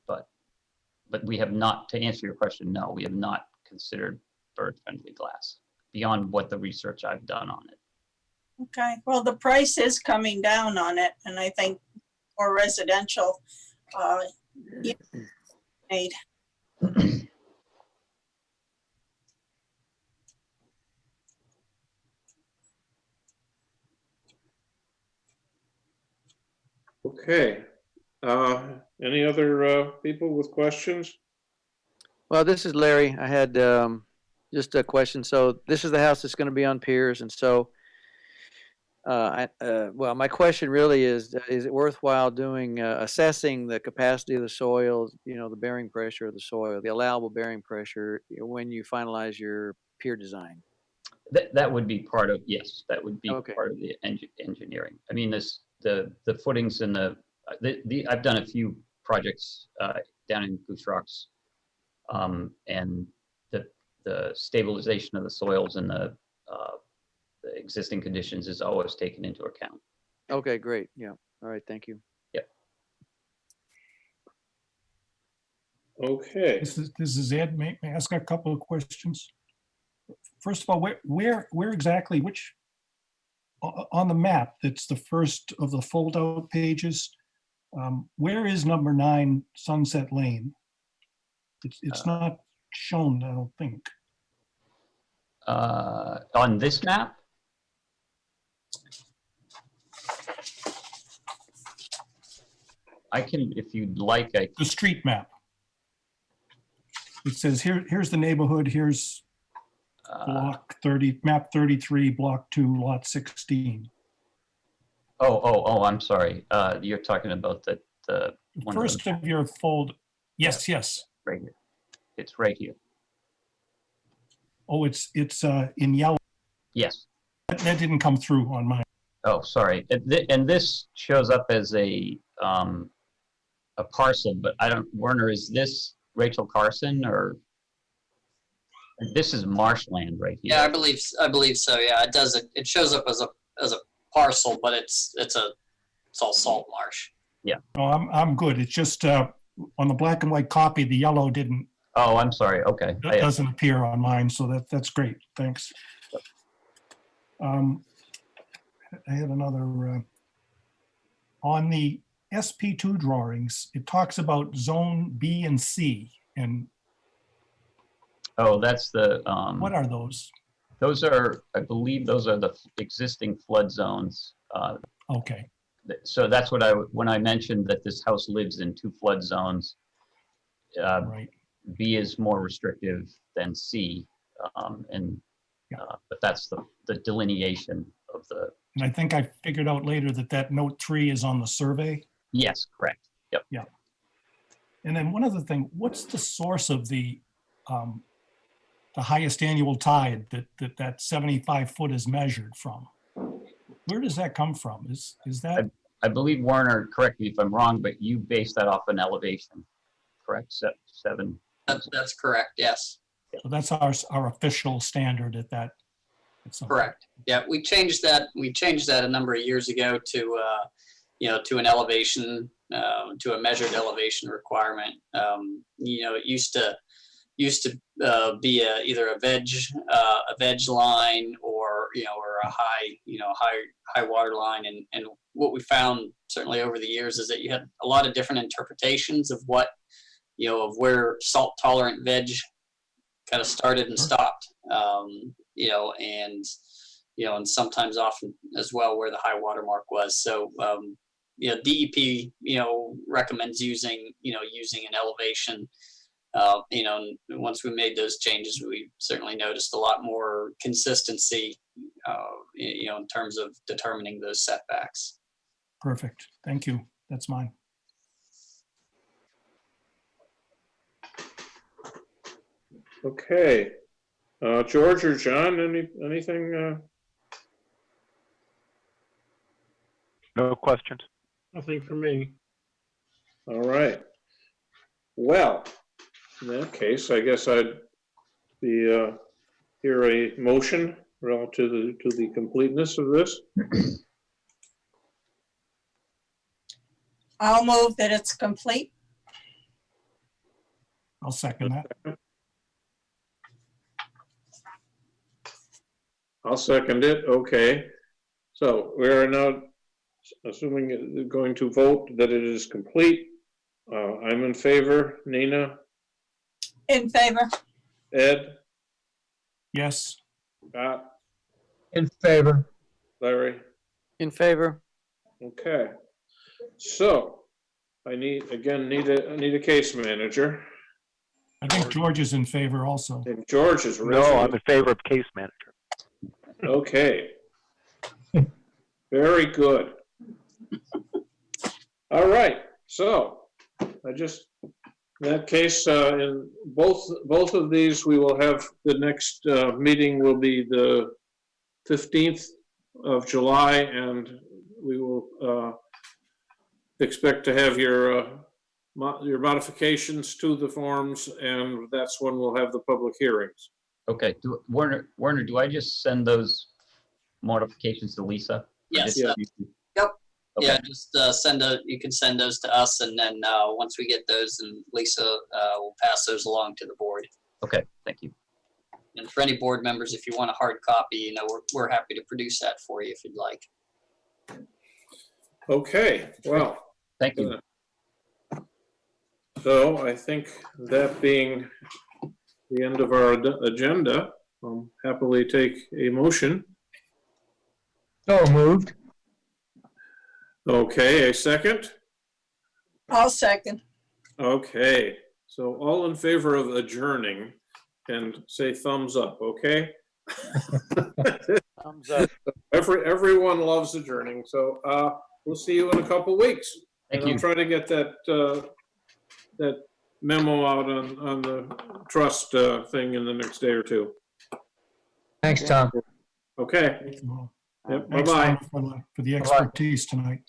[SPEAKER 13] But we have not, to answer your question, no, we have not considered bird-friendly glass beyond what the research I've done on it.
[SPEAKER 5] Okay, well, the price is coming down on it, and I think more residential made.
[SPEAKER 1] Okay. Any other people with questions?
[SPEAKER 8] Well, this is Larry. I had just a question. So this is the house that's going to be on piers, and so well, my question really is it worthwhile doing assessing the capacity of the soil, you know, the bearing pressure of the soil, the allowable bearing pressure when you finalize your pier design?
[SPEAKER 13] That would be part of, yes, that would be
[SPEAKER 8] Okay.
[SPEAKER 13] part of the engineering. I mean, the footings and I've done a few projects down in Goose Rocks, and the stabilization of the soils and the existing conditions is always taken into account.
[SPEAKER 8] Okay, great. Yeah. All right. Thank you.
[SPEAKER 13] Yep.
[SPEAKER 1] Okay.
[SPEAKER 7] This is Ed. May I ask a couple of questions? First of all, where exactly, which, on the map, that's the first of the fold-out pages, where is number 9 Sunset Lane? It's not shown, I don't think.
[SPEAKER 13] On this map? I can, if you'd like,
[SPEAKER 7] The street map. It says here's the neighborhood, here's block 30, map 33, block 2, lot 16.
[SPEAKER 13] Oh, I'm sorry. You're talking about the one
[SPEAKER 7] First of your fold, yes.
[SPEAKER 13] right here. It's right here.
[SPEAKER 7] Oh, it's in yellow.
[SPEAKER 13] Yes.
[SPEAKER 7] That didn't come through on mine.
[SPEAKER 13] Oh, sorry. And this shows up as a parcel, but I don't, Werner, is this Rachel Carson or this is marshland right here?
[SPEAKER 6] Yeah, I believe so. Yeah, it does. It shows up as a parcel, but it's all salt marsh.
[SPEAKER 13] Yeah.
[SPEAKER 7] Oh, I'm good. It's just on the black and white copy, the yellow didn't.
[SPEAKER 13] Oh, I'm sorry. Okay.
[SPEAKER 7] That doesn't appear on mine, so that's great. Thanks. I had another on the SP2 drawings. It talks about zone B and C, and
[SPEAKER 13] oh, that's the
[SPEAKER 7] what are those?
[SPEAKER 13] Those are, I believe those are the existing flood zones.
[SPEAKER 7] Okay,
[SPEAKER 13] So that's what when I mentioned that this house lives in 2 flood zones,
[SPEAKER 7] right.
[SPEAKER 13] B is more restrictive than C. But that's the delineation of the,
[SPEAKER 7] And I think I figured out later that note 3 is on the survey.
[SPEAKER 13] yes, correct. Yep.
[SPEAKER 7] Yeah. And then one other thing, what's the source of the highest annual tide that 75 foot is measured from? Where does that come from? Is that?
[SPEAKER 13] I believe, Warner, correct me if I'm wrong, but you base that off an elevation, correct? 7.
[SPEAKER 6] That's correct, yes.
[SPEAKER 7] So that's our official standard at that.
[SPEAKER 6] Correct. Yeah, we changed that a number of years ago to to an elevation, to a measured elevation requirement. It used to be either a veg line or a high water line, and what we found certainly over the years is that you had a lot of different interpretations of what of where salt tolerant veg kind of started and stopped, and sometimes often as well where the high water mark was. So DEP recommends using an elevation. And once we made those changes, we certainly noticed a lot more consistency, in terms of determining those setbacks.
[SPEAKER 7] Perfect. Thank you. That's mine.
[SPEAKER 1] Okay. George or John, anything?
[SPEAKER 9] No questions.
[SPEAKER 12] Nothing for me.
[SPEAKER 1] All right. Well, in that case, I guess I'd be hear a motion relative to the completeness of this.
[SPEAKER 5] I'll move that it's complete.
[SPEAKER 7] I'll second that.
[SPEAKER 1] I'll second it. Okay. So we are now assuming going to vote that it is complete. I'm in favor. Nina?
[SPEAKER 5] In favor.
[SPEAKER 1] Ed?
[SPEAKER 7] Yes.
[SPEAKER 1] Scott?
[SPEAKER 2] In favor.
[SPEAKER 1] Larry?
[SPEAKER 8] In favor?
[SPEAKER 1] Okay. So I need a case manager.
[SPEAKER 7] I think George is in favor also.
[SPEAKER 1] And George is
[SPEAKER 9] No, I'm in favor of case manager.
[SPEAKER 1] Okay. Very good. All right. So in that case, in both of these, we will have the next meeting will be the 15th of July, and we will expect to have your modifications to the forms, and that's when we'll have the public hearings.
[SPEAKER 13] Okay, Warner, do I just send those modifications to Lisa?
[SPEAKER 6] Yes.
[SPEAKER 1] Yeah.
[SPEAKER 6] Yep.
[SPEAKER 13] Okay.
[SPEAKER 6] Yeah, just you can send those to us, and then once we get those, and Lisa will pass those along to the board.
[SPEAKER 13] Okay, thank you.
[SPEAKER 6] And for any board members, if you want a hard copy, we're happy to produce that for you if you'd like.
[SPEAKER 1] Okay, well.
[SPEAKER 13] Thank you.
[SPEAKER 1] So I think that being the end of our agenda, I'll happily take a motion.
[SPEAKER 2] So moved.
[SPEAKER 1] Okay, a second?
[SPEAKER 5] I'll second.
[SPEAKER 1] Okay, so all in favor of adjourning and say thumbs up, okay?
[SPEAKER 8] Thumbs up.
[SPEAKER 1] Everyone loves adjourning, so we'll see you in a couple weeks.
[SPEAKER 13] Thank
[SPEAKER 1] And
[SPEAKER 13] you.
[SPEAKER 1] I'll try to get that memo out on the trust thing in the next day or two.
[SPEAKER 2] Thanks, Tom.
[SPEAKER 1] Okay.
[SPEAKER 7] Well,
[SPEAKER 1] Yep,
[SPEAKER 7] thanks,
[SPEAKER 1] bye-bye.
[SPEAKER 7] Tom, for the expertise tonight.